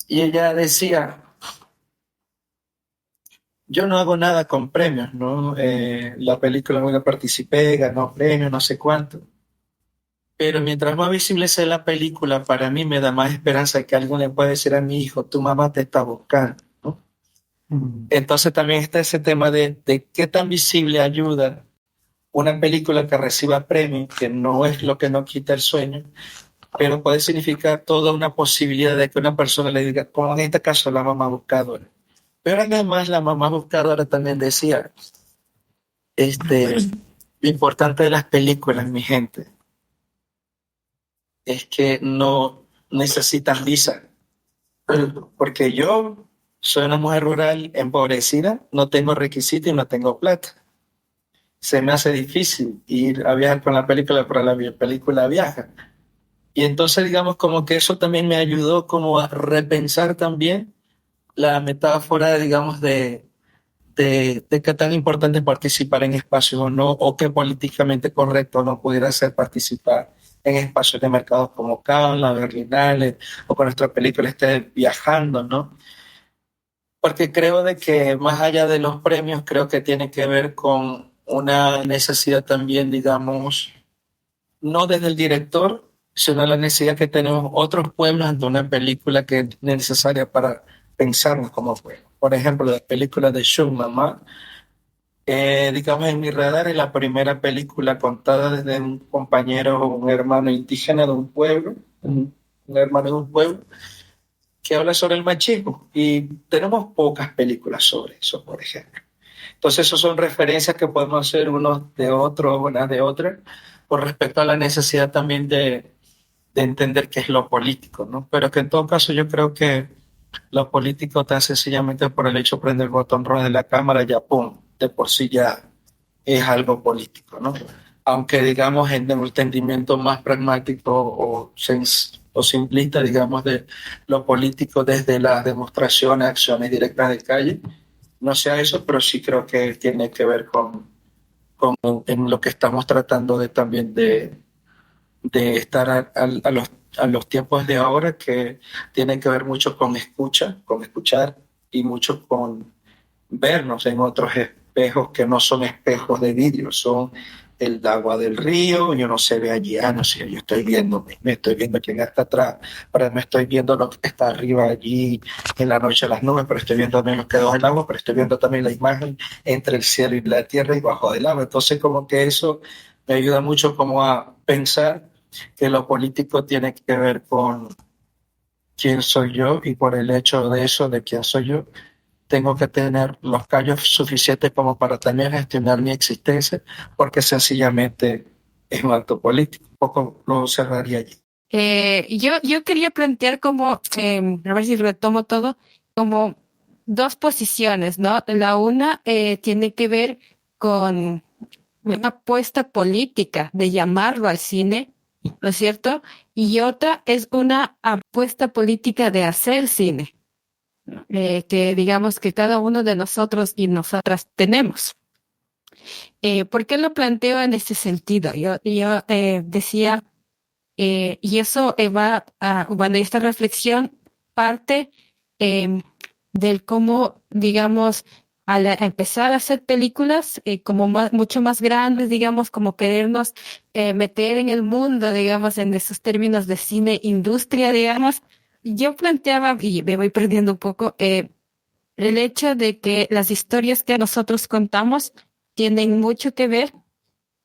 Y ella decía, yo no hago nada con premios, ¿no? La película en la que participé ganó premios, no sé cuánto. Pero mientras más visible sea la película, para mí me da más esperanza que alguien le pueda decir a mi hijo, tu mamá te está buscando, ¿no? Entonces también está ese tema de qué tan visible ayuda una película que reciba premios, que no es lo que no quita el sueño, pero puede significar toda una posibilidad de que una persona le diga, como en este caso la mamá buscadora. Pero además la mamá buscadora también decía, lo importante de las películas, mi gente, es que no necesitan visa. Porque yo soy una mujer rural empobrecida, no tengo requisitos y no tengo plata. Se me hace difícil ir a viajar con la película, pero la película viaja. Y entonces digamos como que eso también me ayudó como a repensar también la metáfora, digamos, de qué tan importante es participar en espacios o no, o qué políticamente correcto no pudiera ser participar en espacios de mercados como Cannes, la Berlinale, o con nuestra película esté viajando, ¿no? Porque creo de que más allá de los premios, creo que tiene que ver con una necesidad también, digamos, no desde el director, sino la necesidad que tenemos otros pueblos ante una película que es necesaria para pensarnos como pueblo. Por ejemplo, la película de Shun Mama, digamos, en mi radar es la primera película contada desde un compañero o un hermano indígena de un pueblo, un hermano de un pueblo, que habla sobre el machismo. Y tenemos pocas películas sobre eso, por ejemplo. Entonces, esas son referencias que podemos hacer unos de otros, unas de otras, con respecto a la necesidad también de entender qué es lo político, ¿no? Pero que en todo caso yo creo que lo político tan sencillamente por el hecho de prender el botón rojo de la cámara, ya pum, de por sí ya es algo político, ¿no? Aunque digamos en el entendimiento más pragmático o simplista, digamos, de lo político desde las demostraciones, acciones directas de calle, no sea eso, pero sí creo que tiene que ver con en lo que estamos tratando de también de estar a los tiempos de ahora, que tienen que ver mucho con escuchar y mucho con vernos en otros espejos que no son espejos de vidrio, son el agua del río. Yo no se ve allí, no sé, yo estoy viendo, me estoy viendo quién está atrás, pero me estoy viendo lo que está arriba allí en la noche las nubes, pero estoy viendo también lo que debajo del agua, pero estoy viendo también la imagen entre el cielo y la tierra y bajo del agua. Entonces como que eso me ayuda mucho como a pensar que lo político tiene que ver con quién soy yo, y por el hecho de eso, de quién soy yo, tengo que tener los callos suficientes como para también gestionar mi existencia, porque sencillamente es un acto político. Un poco lo cerraría allí. Yo quería plantear como, a ver si retomo todo, como dos posiciones, ¿no? La una tiene que ver con una apuesta política de llamarlo al cine, ¿no es cierto? Y otra es una apuesta política de hacer cine, que digamos que cada uno de nosotros y nosotras tenemos. ¿Por qué lo planteo en este sentido? Yo decía, y eso va a, bueno, esta reflexión parte del cómo, digamos, al empezar a hacer películas como mucho más grandes, digamos, como querernos meter en el mundo, digamos, en esos términos de cine, industria, digamos, yo planteaba, y me voy perdiendo un poco, el hecho de que las historias que nosotros contamos tienen mucho que ver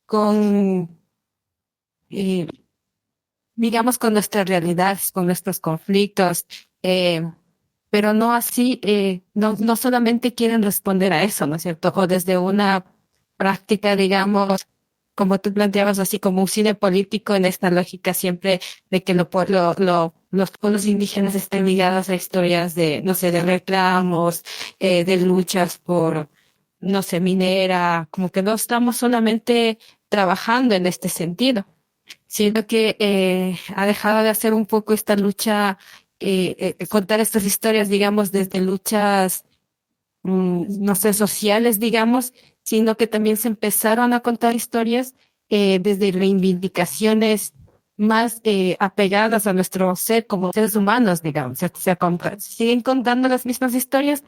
con, eh, digamos, con nuestras realidades, con nuestros conflictos, pero no así, no solamente quieren responder a eso, ¿no es cierto? O desde una práctica, digamos, como tú planteabas, así como un cine político en esta lógica siempre de que los pueblos indígenas estén ligados a historias de, no sé, de reclamos, de luchas por, no sé, minera, como que no estamos solamente trabajando en este sentido, sino que ha dejado de hacer un poco esta lucha, contar estas historias, digamos, desde luchas, no sé, sociales, digamos, sino que también se empezaron a contar historias desde reivindicaciones más apegadas a nuestro ser como seres humanos, digamos. Siguen contando las mismas historias,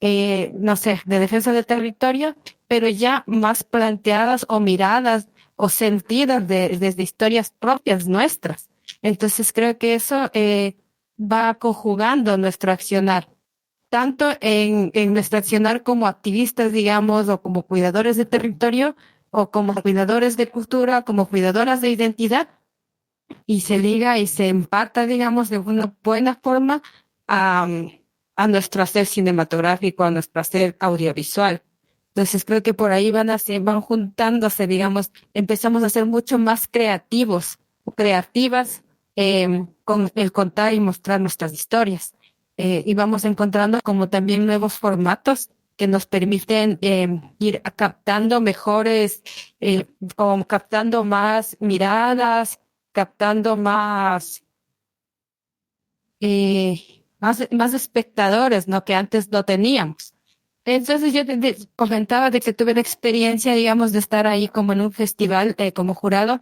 no sé, de defensa del territorio, pero ya más planteadas o miradas o sentidas desde historias propias nuestras. Entonces creo que eso va conjugando nuestro accionar, tanto en nuestro accionar como activistas, digamos, o como cuidadores de territorio, o como cuidadores de cultura, como cuidadoras de identidad, y se liga y se empata, digamos, de una buena forma a, a nuestro hacer cinematográfico, a nuestro hacer audiovisual. Entonces creo que por ahí van juntándose, digamos, empezamos a ser mucho más creativos, creativas, con el contar y mostrar nuestras historias. Y vamos encontrando como también nuevos formatos que nos permiten ir captando mejores, o captando más miradas, captando más espectadores, ¿no? Que antes no teníamos. Entonces yo comentaba de que tuve la experiencia, digamos, de estar ahí como en un festival como jurado,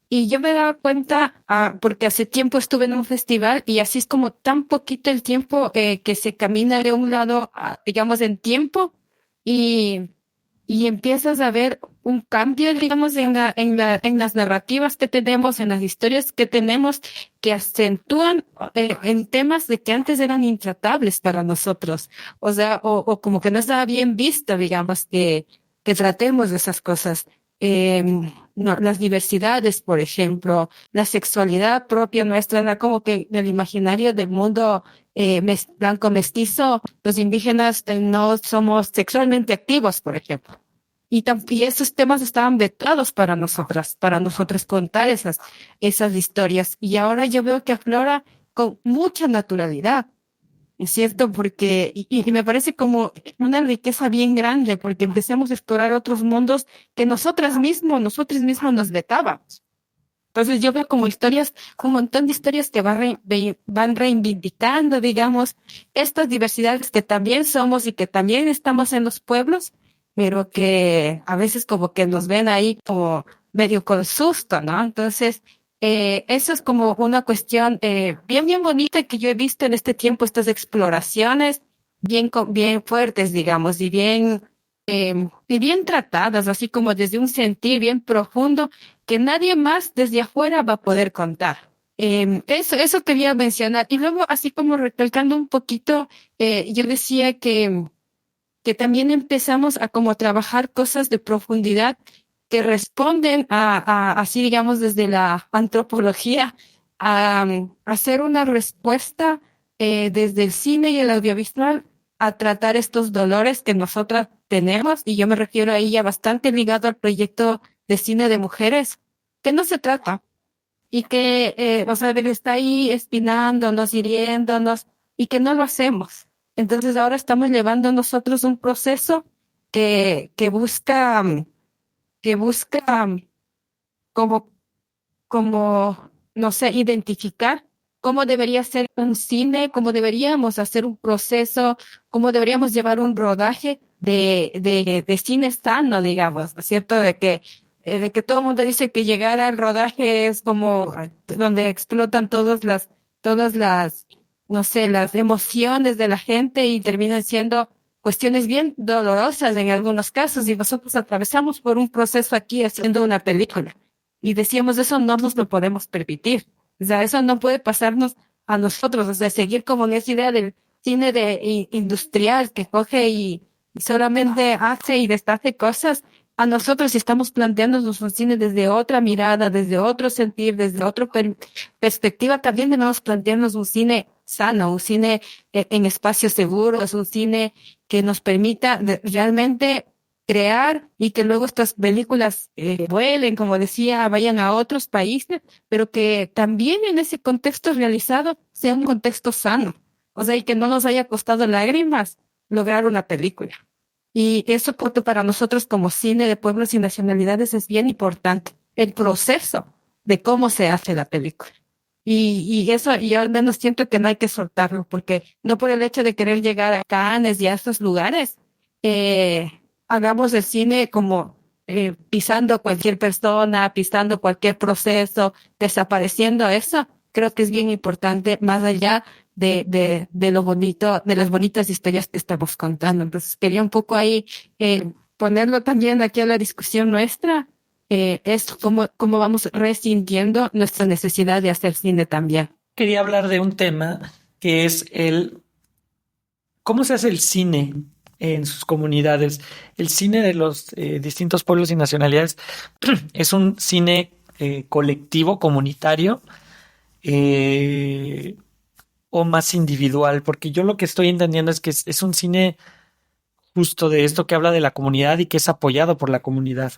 y yo me daba cuenta, porque hace tiempo estuve en un festival y así es como tan poquito el tiempo que se camina de un lado, digamos, en tiempo, y y empiezas a ver un cambio, digamos, en las narrativas que tenemos, en las historias que tenemos, que acentúan en temas de que antes eran intratables para nosotros. O sea, o como que no estaba bien visto, digamos, que tratemos de esas cosas. No, las diversidades, por ejemplo, la sexualidad propia nuestra, era como que en el imaginario del mundo blanco mestizo, los indígenas no somos sexualmente activos, por ejemplo. Y esos temas estaban vetados para nosotras contar esas historias. Y ahora yo veo que aflora con mucha naturalidad, ¿es cierto? Porque, y me parece como una riqueza bien grande, porque empecemos a explorar otros mundos que nosotros mismos nos vetábamos. Entonces yo veo como historias, un montón de historias que van reivindicando, digamos, estas diversidades que también somos y que también estamos en los pueblos, pero que a veces como que nos ven ahí como medio con susto, ¿no? Entonces, eso es como una cuestión bien bonita que yo he visto en este tiempo, estas exploraciones bien fuertes, digamos, y bien tratadas, así como desde un sentir bien profundo que nadie más desde afuera va a poder contar. Eso quería mencionar. Y luego, así como recalcando un poquito, yo decía que también empezamos a como trabajar cosas de profundidad que responden así digamos, desde la antropología, a hacer una respuesta desde el cine y el audiovisual a tratar estos dolores que nosotras tenemos, y yo me refiero ahí ya bastante ligado al proyecto de cine de mujeres, que no se trata, y que, o sea, él está ahí espinándonos, hiriéndonos, y que no lo hacemos. Entonces ahora estamos llevando nosotros un proceso que busca, como, no sé, identificar cómo debería ser un cine, cómo deberíamos hacer un proceso, cómo deberíamos llevar un rodaje de cine sano, digamos, ¿no es cierto? De que todo el mundo dice que llegar al rodaje es como donde explotan todas las, no sé, las emociones de la gente y terminan siendo cuestiones bien dolorosas en algunos casos, y nosotros atravesamos por un proceso aquí haciendo una película y decíamos, eso no nos lo podemos permitir. O sea, eso no puede pasarnos a nosotros, o sea, seguir como en esa idea del cine industrial que coge y solamente hace y deshace cosas. A nosotros, si estamos planteándonos un cine desde otra mirada, desde otro sentir, desde otra perspectiva, también debemos plantearnos un cine sano, un cine en espacios seguros, un cine que nos permita realmente crear y que luego estas películas vuelen, como decía, vayan a otros países, pero que también en ese contexto realizado sea un contexto sano. O sea, y que no nos haya costado lágrimas lograr una película. Y eso para nosotros como cine de pueblos y nacionalidades es bien importante, el proceso de cómo se hace la película. Y eso, yo al menos siento que no hay que soltarlo, porque no por el hecho de querer llegar a Cannes y a estos lugares, hagamos el cine como pisando cualquier persona, pisando cualquier proceso, desapareciendo eso. Creo que es bien importante, más allá de lo bonito, de las bonitas historias que estamos contando. Entonces quería un poco ahí ponerlo también aquí a la discusión nuestra, es cómo vamos resintiendo nuestra necesidad de hacer cine también. Quería hablar de un tema que es cómo se hace el cine en sus comunidades. El cine de los distintos pueblos y nacionalidades es un cine colectivo, comunitario, eh, o más individual, porque yo lo que estoy entendiendo es que es un cine justo de esto que habla de la comunidad y que es apoyado por la comunidad.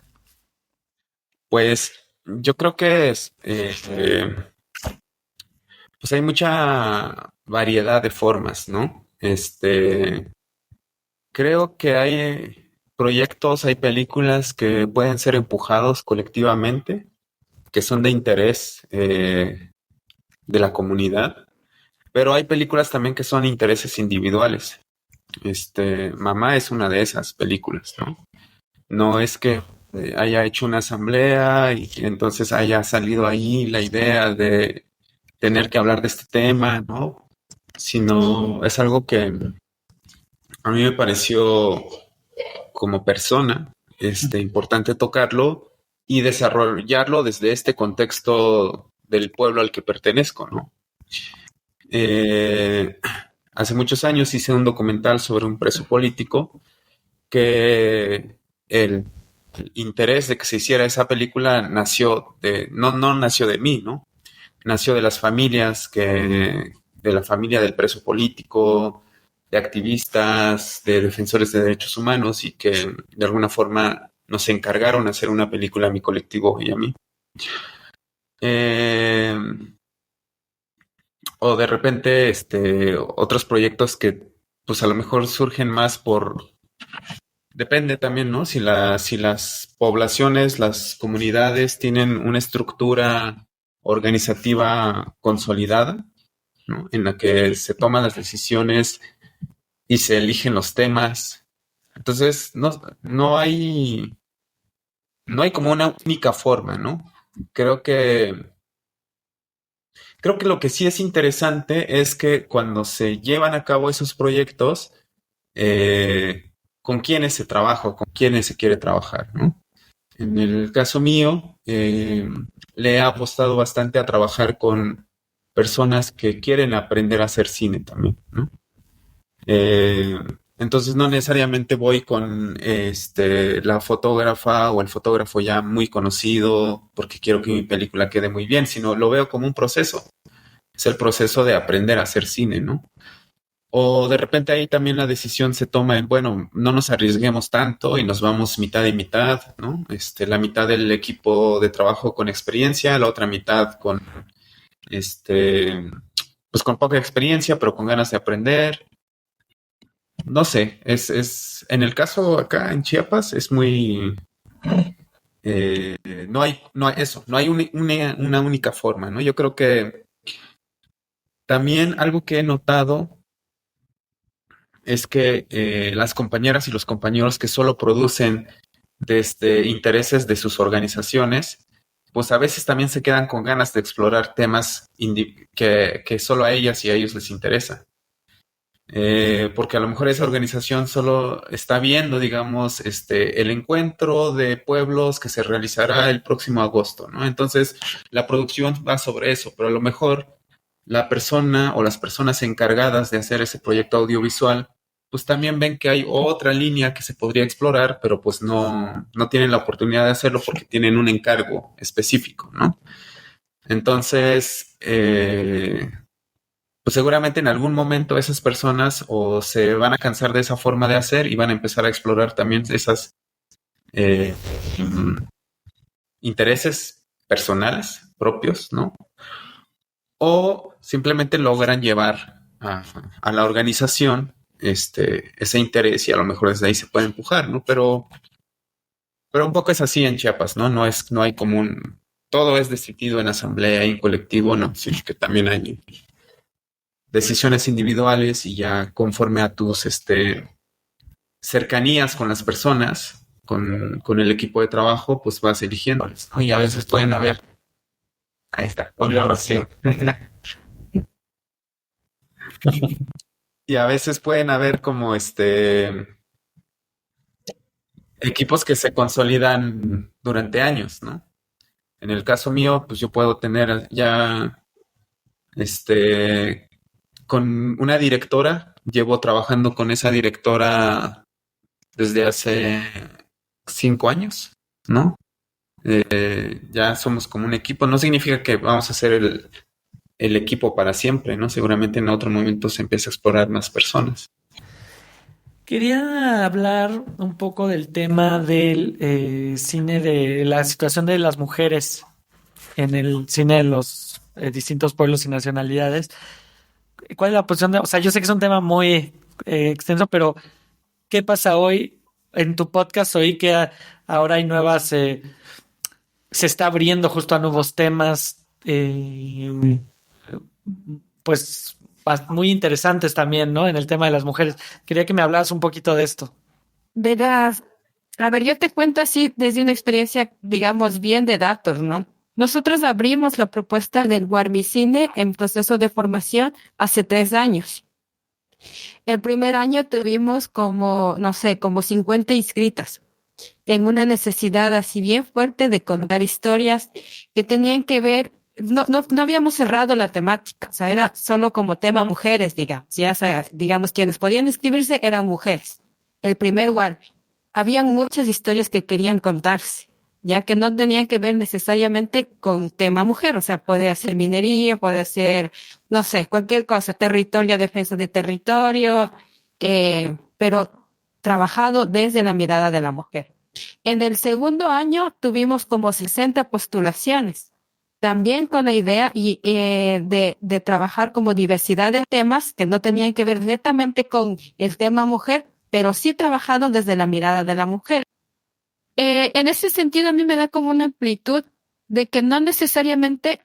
Pues yo creo que pues hay mucha variedad de formas, ¿no? Creo que hay proyectos, hay películas que pueden ser empujados colectivamente, que son de interés de la comunidad, pero hay películas también que son intereses individuales. Mamá es una de esas películas, ¿no? No es que haya hecho una asamblea y entonces haya salido ahí la idea de tener que hablar de este tema, ¿no? Sino es algo que a mí me pareció como persona, importante tocarlo y desarrollarlo desde este contexto del pueblo al que pertenezco, ¿no? Eh, Hace muchos años hice un documental sobre un preso político que el interés de que se hiciera esa película no nació de mí, ¿no? Nació de las familias de la familia del preso político, de activistas, de defensores de derechos humanos y que de alguna forma nos encargaron de hacer una película a mi colectivo y a mí. Eh, o de repente, otros proyectos que pues a lo mejor surgen más depende también, ¿no? Si las poblaciones, las comunidades tienen una estructura organizativa consolidada, ¿no? En la que se toman las decisiones y se eligen los temas. Entonces, no hay como una única forma, ¿no? Creo que, creo que lo que sí es interesante es que cuando se llevan a cabo esos proyectos, con quiénes se trabaja o con quiénes se quiere trabajar, ¿no? En el caso mío, le he apostado bastante a trabajar con personas que quieren aprender a hacer cine también, ¿no? Eh, entonces no necesariamente voy con la fotógrafa o el fotógrafo ya muy conocido porque quiero que mi película quede muy bien, sino lo veo como un proceso. Es el proceso de aprender a hacer cine, ¿no? O de repente ahí también la decisión se toma en, bueno, no nos arriesguemos tanto y nos vamos mitad y mitad, ¿no? La mitad del equipo de trabajo con experiencia, la otra mitad con, pues con poca experiencia, pero con ganas de aprender. No sé, en el caso acá en Chiapas es muy, no hay eso, no hay una única forma, ¿no? Yo creo que también algo que he notado es que las compañeras y los compañeros que solo producen desde intereses de sus organizaciones, pues a veces también se quedan con ganas de explorar temas que solo a ellas y a ellos les interesa. Porque a lo mejor esa organización solo está viendo, digamos, el encuentro de pueblos que se realizará el próximo agosto, ¿no? Entonces, la producción va sobre eso, pero a lo mejor la persona o las personas encargadas de hacer ese proyecto audiovisual, pues también ven que hay otra línea que se podría explorar, pero pues no tienen la oportunidad de hacerlo porque tienen un encargo específico, ¿no? Entonces, pues seguramente en algún momento esas personas o se van a cansar de esa forma de hacer y van a empezar a explorar también esas eh, intereses personales propios, ¿no? O simplemente logran llevar a la organización ese interés y a lo mejor desde ahí se puede empujar, ¿no? Pero un poco es así en Chiapas, ¿no? No hay como todo es decidido en asamblea y en colectivo, no, sino que también hay decisiones individuales y ya conforme a tus cercanías con las personas, con el equipo de trabajo, pues vas eligiéndoles, ¿no? Y a veces pueden haber, ahí está, sí. Y a veces pueden haber como equipos que se consolidan durante años, ¿no? En el caso mío, pues yo puedo tener ya, este, con una directora, llevo trabajando con esa directora desde hace 5 años, ¿no? Ya somos como un equipo. No significa que vamos a ser el equipo para siempre, ¿no? Seguramente en otro momento se empieza a explorar más personas. Quería hablar un poco del tema del cine, de la situación de las mujeres en el cine de los distintos pueblos y nacionalidades. ¿Cuál es la posición de, o sea, yo sé que es un tema muy extenso, pero ¿qué pasa hoy? En tu podcast oí que ahora hay nuevas, se está abriendo justo a nuevos temas, pues muy interesantes también, ¿no? En el tema de las mujeres. Quería que me hablaras un poquito de esto. Verás, a ver, yo te cuento así desde una experiencia, digamos, bien de datos, ¿no? Nosotros abrimos la propuesta del Guarmicine en proceso de formación hace 3 años. El primer año tuvimos como, no sé, como 50 inscritas en una necesidad así bien fuerte de contar historias que tenían que ver, no habíamos cerrado la temática, o sea, era solo como tema mujeres, digamos, ya sea, digamos, quienes podían inscribirse eran mujeres. El primer one, habían muchas historias que querían contarse, ya que no tenían que ver necesariamente con tema mujer, o sea, puede ser minería, puede ser, no sé, cualquier cosa, territorio, defensa de territorio, pero trabajado desde la mirada de la mujer. En el segundo año tuvimos como 60 postulaciones, también con la idea de trabajar como diversidad de temas que no tenían que ver netamente con el tema mujer, pero sí trabajado desde la mirada de la mujer. En ese sentido, a mí me da como una amplitud de que no necesariamente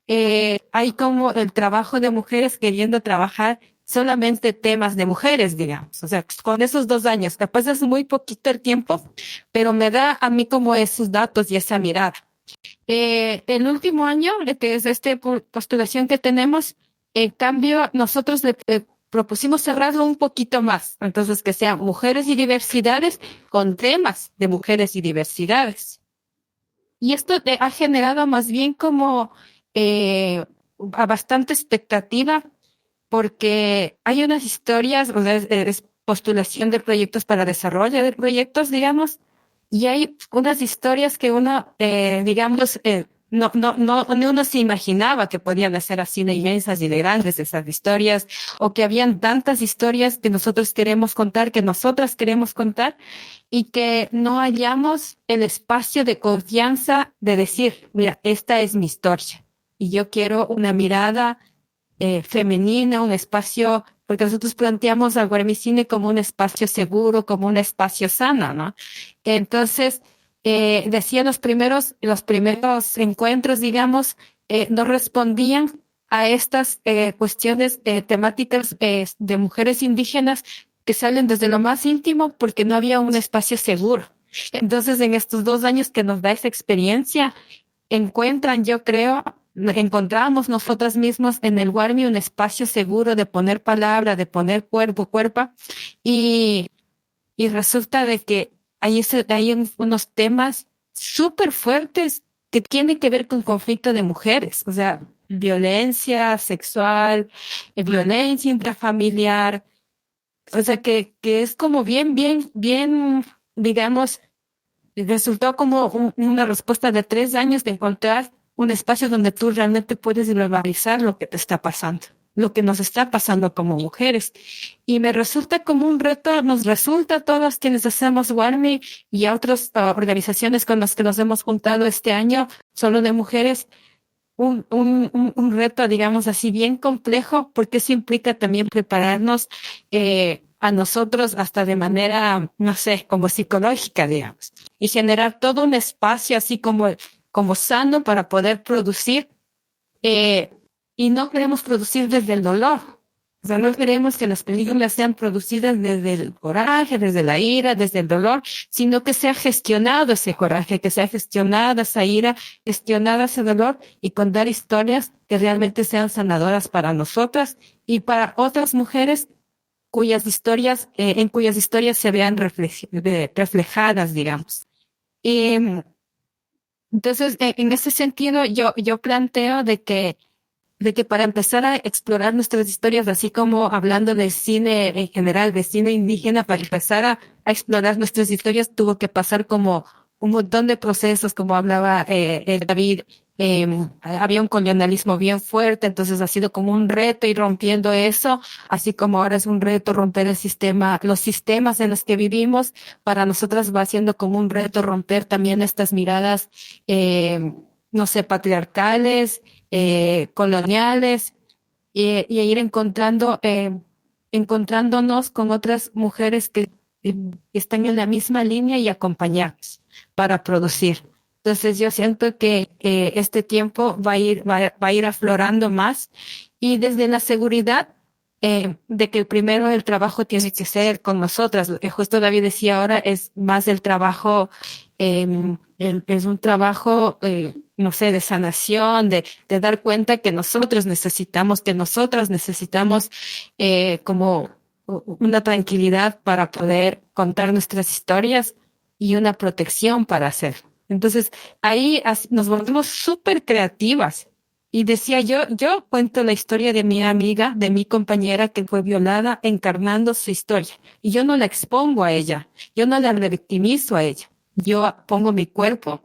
hay como el trabajo de mujeres queriendo trabajar solamente temas de mujeres, digamos. O sea, con esos 2 años, capaz es muy poquito el tiempo, pero me da a mí como esos datos y esa mirada. El último año, que es esta postulación que tenemos, en cambio, nosotros le propusimos cerrarlo un poquito más. Entonces, que sean mujeres y diversidades con temas de mujeres y diversidades. Y esto ha generado más bien como a bastante expectativa porque hay unas historias, o sea, es postulación de proyectos para desarrollo de proyectos, digamos, y hay unas historias que uno, digamos, ni uno se imaginaba que podían ser así de inmensas y de grandes esas historias, o que habían tantas historias que nosotros queremos contar, que nosotras queremos contar, y que no hallamos el espacio de confianza de decir, mira, esta es mi historia, y yo quiero una mirada femenina, un espacio, porque nosotros planteamos al Guarmicine como un espacio seguro, como un espacio sano, ¿no? Entonces, decía los primeros encuentros, digamos, no respondían a estas cuestiones temáticas de mujeres indígenas que salen desde lo más íntimo porque no había un espacio seguro. Entonces, en estos 2 años que nos da esa experiencia, encontramos nosotras mismos en el Guarmi un espacio seguro de poner palabra, de poner cuerpo, y, y resulta de que hay unos temas súper fuertes que tienen que ver con conflicto de mujeres, o sea, violencia sexual, violencia intrafamiliar, o sea, que es como bien, digamos, resultó como una respuesta de 3 años de encontrar un espacio donde tú realmente puedes verbalizar lo que te está pasando, lo que nos está pasando como mujeres. Y me resulta como un reto, nos resulta a todos quienes hacemos Warmi y a otras organizaciones con las que nos hemos juntado este año, solo de mujeres, un reto, digamos así, bien complejo, porque eso implica también prepararnos a nosotros hasta de manera, no sé, como psicológica, digamos, y generar todo un espacio así como sano para poder producir, eh, y no queremos producir desde el dolor. O sea, no queremos que las películas sean producidas desde el coraje, desde la ira, desde el dolor, sino que sea gestionado ese coraje, que sea gestionada esa ira, gestionada ese dolor y contar historias que realmente sean sanadoras para nosotras y para otras mujeres en cuyas historias se vean reflejadas, digamos. Y entonces, en ese sentido, yo planteo de que para empezar a explorar nuestras historias, así como hablando de cine en general, de cine indígena, para empezar a explorar nuestras historias, tuvo que pasar como un montón de procesos, como hablaba David. Había un colonialismo bien fuerte, entonces ha sido como un reto ir rompiendo eso, así como ahora es un reto romper los sistemas en los que vivimos. Para nosotras va siendo como un reto romper también estas miradas, no sé, patriarcales, coloniales, y ir encontrándonos con otras mujeres que están en la misma línea y acompañarnos para producir. Entonces yo siento que este tiempo va a ir aflorando más, y desde la seguridad de que primero el trabajo tiene que ser con nosotras. Lo que justo David decía ahora es más el trabajo, es un trabajo, no sé, de sanación, de dar cuenta que nosotras necesitamos como una tranquilidad para poder contar nuestras historias y una protección para hacer. Entonces, ahí nos volvemos súper creativas. Y decía yo cuento la historia de mi amiga, de mi compañera que fue violada, encarnando su historia. Y yo no la expongo a ella, yo no la revictimizo a ella. Yo pongo mi cuerpo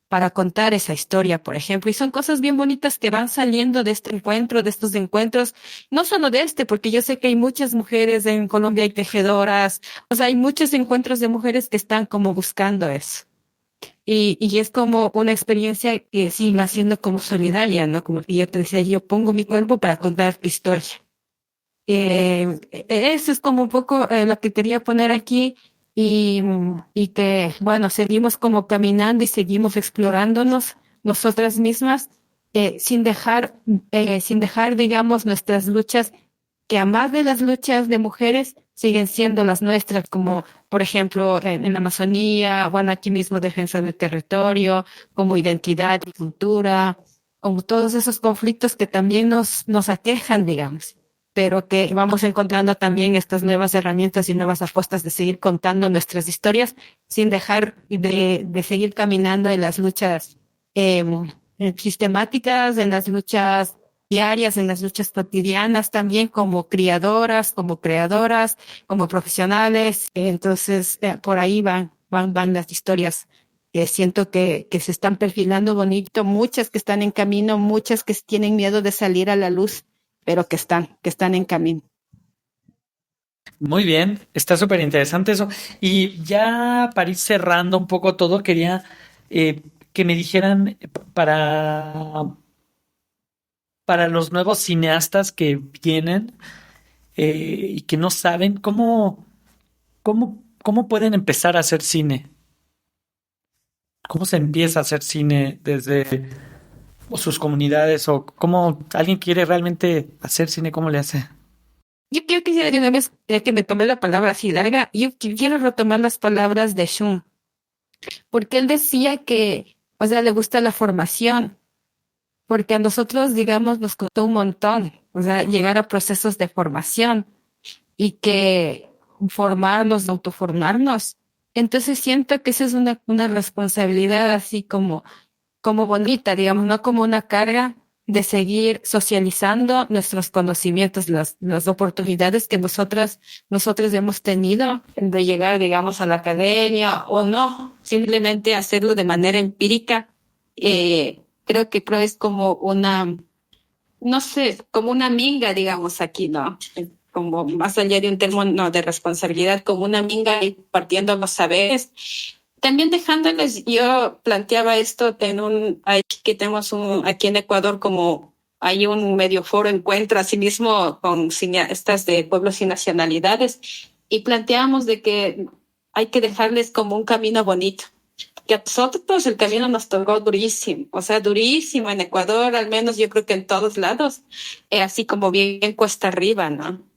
para contar esa historia, por ejemplo. Y son cosas bien bonitas que van saliendo de este encuentro, de estos encuentros, no solo de porque yo sé que hay muchas mujeres en Colombia, hay tejedoras, o sea, hay muchos encuentros de mujeres que están como buscando eso. Y es como una experiencia que sí va siendo como solidaria, ¿no? Como que yo te decía, yo pongo mi cuerpo para contar tu historia. Eso es como un poco lo que quería poner aquí, y que, bueno, seguimos como caminando y seguimos explorándonos nosotras mismas, sin dejar, digamos, nuestras luchas, que además de las luchas de mujeres, siguen siendo las nuestras, como por ejemplo en la Amazonía, bueno, aquí mismo defensa del territorio, como identidad y cultura, como todos esos conflictos que también nos aquejan, digamos, pero que vamos encontrando también estas nuevas herramientas y nuevas apuestas de seguir contando nuestras historias sin dejar de seguir caminando en las luchas sistemáticas, en las luchas diarias, en las luchas cotidianas, también como criadoras, como creadoras, como profesionales. Entonces, por ahí van las historias. Siento que se están perfilando bonito, muchas que están en camino, muchas que tienen miedo de salir a la luz, pero que están en camino. Muy bien, está súper interesante eso. Y ya para ir cerrando un poco todo, quería que me dijeran para los nuevos cineastas que vienen y que no saben cómo pueden empezar a hacer cine. ¿Cómo se empieza a hacer cine desde sus comunidades, o cómo alguien quiere realmente hacer cine, cómo le hace? Yo quisiera de una vez, ya que me tomé la palabra así larga, yo quiero retomar las palabras de Shun, porque él decía que, o sea, le gusta la formación, porque a nosotros, digamos, nos costó un montón, o sea, llegar a procesos de formación y que formarnos, autoformarnos. Entonces siento que esa es una responsabilidad así como bonita, digamos, no como una carga, de seguir socializando nuestros conocimientos, las oportunidades que nosotros hemos tenido de llegar, digamos, a la academia o no, simplemente hacerlo de manera empírica. Creo que es como no sé, como una minga, digamos, aquí, ¿no? Como más allá de un término de responsabilidad, como una minga y partiendo los saberes. También dejándoles, yo planteaba esto aquí tenemos aquí en Ecuador, como hay un medio foro encuentro, así mismo con cineastas de pueblos y nacionalidades, y planteamos de que hay que dejarles como un camino bonito, que a nosotros el camino nos tocó durísimo, o sea, durísimo en Ecuador, al menos yo creo que en todos lados, así como bien cuesta arriba, ¿no?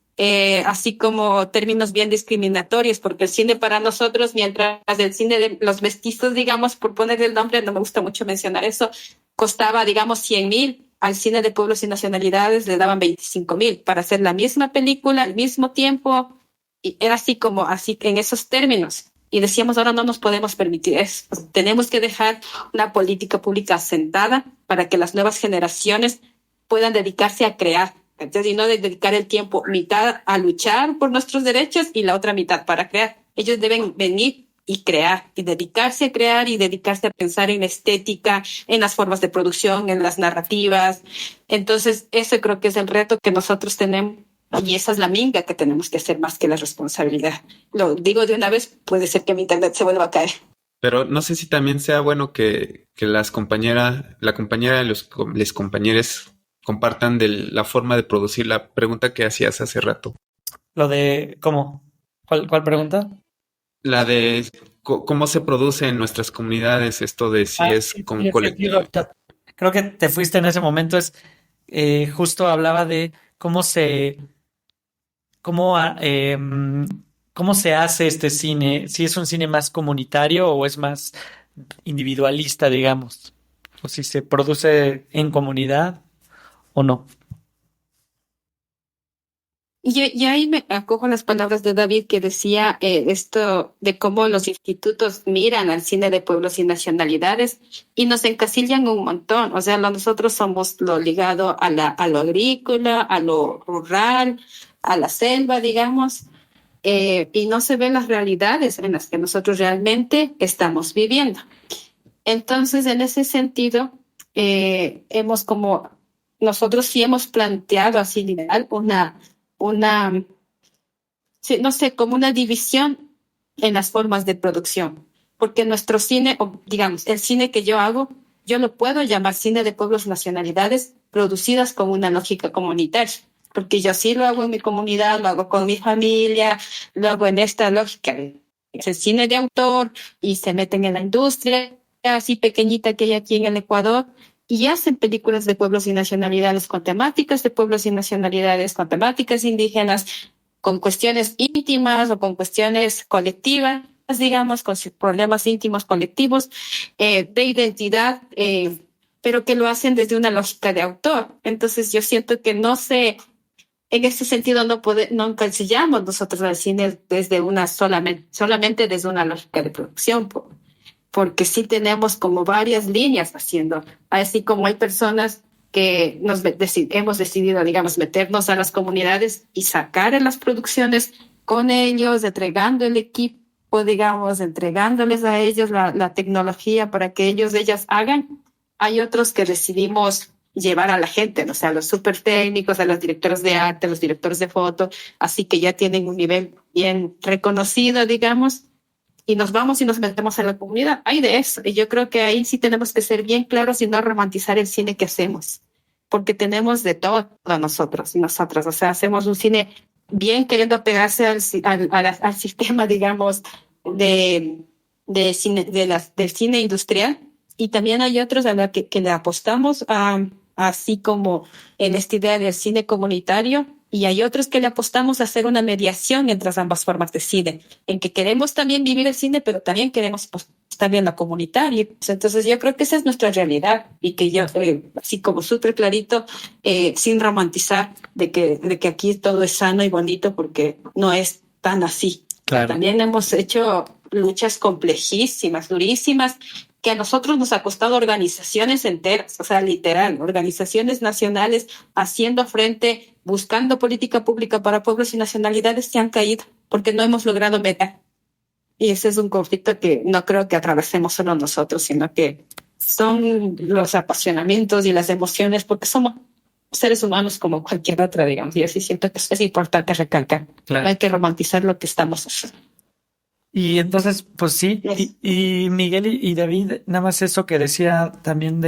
Así como términos bien discriminatorios, porque el cine para nosotros, mientras el cine de los mestizos, digamos, por poner el nombre, no me gusta mucho mencionar eso, costaba, digamos, 100,000, al cine de pueblos y nacionalidades le daban 25,000 para hacer la misma película al mismo tiempo. Y era así como, así en esos términos. Y decíamos, ahora no nos podemos permitir eso. Tenemos que dejar una política pública asentada para que las nuevas generaciones puedan dedicarse a crear. Entonces, y no dedicar el tiempo mitad a luchar por nuestros derechos y la otra mitad para crear. Ellos deben venir y crear, y dedicarse a crear, y dedicarse a pensar en la estética, en las formas de producción, en las narrativas. Entonces, ese creo que es el reto que nosotros tenemos, y esa es la minga que tenemos que hacer más que la responsabilidad. Lo digo de una vez, puede ser que mi internet se vuelva a caer. Pero no sé si también sea bueno que la compañera y les compañeros compartan de la forma de producir la pregunta que hacías hace rato. Lo de, ¿cómo? ¿Cuál pregunta? La de cómo se produce en nuestras comunidades esto de si es Sí, con sí, colectivo. creo que te fuiste en ese momento. Justo hablaba de cómo, cómo se hace este cine, si es un cine más comunitario o es más individualista, digamos, o si se produce en comunidad o no. Y ahí me acojo a las palabras de David que decía esto de cómo los institutos miran al cine de pueblos y nacionalidades y nos encasillan un montón. O sea, nosotros somos lo ligado a lo agrícola, a lo rural, a la selva, digamos, y no se ven las realidades en las que nosotros realmente estamos viviendo. Entonces, en ese sentido, nosotros sí hemos planteado así ideal sí, no sé, como una división en las formas de producción. Porque nuestro cine, o digamos, el cine que yo hago, yo lo puedo llamar cine de pueblos nacionalidades producidas con una lógica comunitaria. Porque yo sí lo hago en mi comunidad, lo hago con mi familia, lo hago en esta lógica. Es el cine de autor y se meten en la industria así pequeñita que hay aquí en el Ecuador y hacen películas de pueblos y nacionalidades con temáticas de pueblos y nacionalidades, con temáticas indígenas, con cuestiones íntimas o con cuestiones colectivas, digamos, con problemas íntimos colectivos de identidad, pero que lo hacen desde una lógica de autor. Entonces yo siento que en ese sentido no encasillamos nosotros al cine desde solamente desde una lógica de producción, porque sí tenemos como varias líneas haciendo, así como hay personas que hemos decidido, digamos, meternos a las comunidades y sacar en las producciones con ellos, entregando el equipo, digamos, entregándoles a ellos la tecnología para que ellas hagan. Hay otros que decidimos llevar a la gente, ¿no? O sea, a los súper técnicos, a los directores de arte, a los directores de foto, así que ya tienen un nivel bien reconocido, digamos, y nos vamos y nos metemos en la comunidad. Hay de eso. Y yo creo que ahí sí tenemos que ser bien claros y no romantizar el cine que hacemos, porque tenemos de todo nosotros y nosotras. O sea, hacemos un cine bien queriendo apegarse al sistema, digamos, del cine industrial. Y también hay otros a los que le apostamos así como en esta idea del cine comunitario, y hay otros que le apostamos a hacer una mediación entre ambas formas de cine, en que queremos también vivir el cine, pero también queremos estar bien la comunitaria. Entonces yo creo que esa es nuestra realidad y que yo, así como súper clarito, sin romantizar de que aquí todo es sano y bonito, porque no es tan así. Claro. También hemos hecho luchas complejísimas, durísimas, que a nosotros nos ha costado organizaciones enteras, o sea, literal, organizaciones nacionales haciendo frente, buscando política pública para pueblos y nacionalidades que han caído, porque no hemos logrado meter. Y ese es un conflicto que no creo que atravesemos solo nosotros, sino que son los apasionamientos y las emociones, porque somos seres humanos como cualquier otra, digamos, y así siento que es importante recalcar. Claro. No hay que romantizar lo que estamos haciendo. Y entonces, pues sí, y Miguel y David, nada más eso que decía también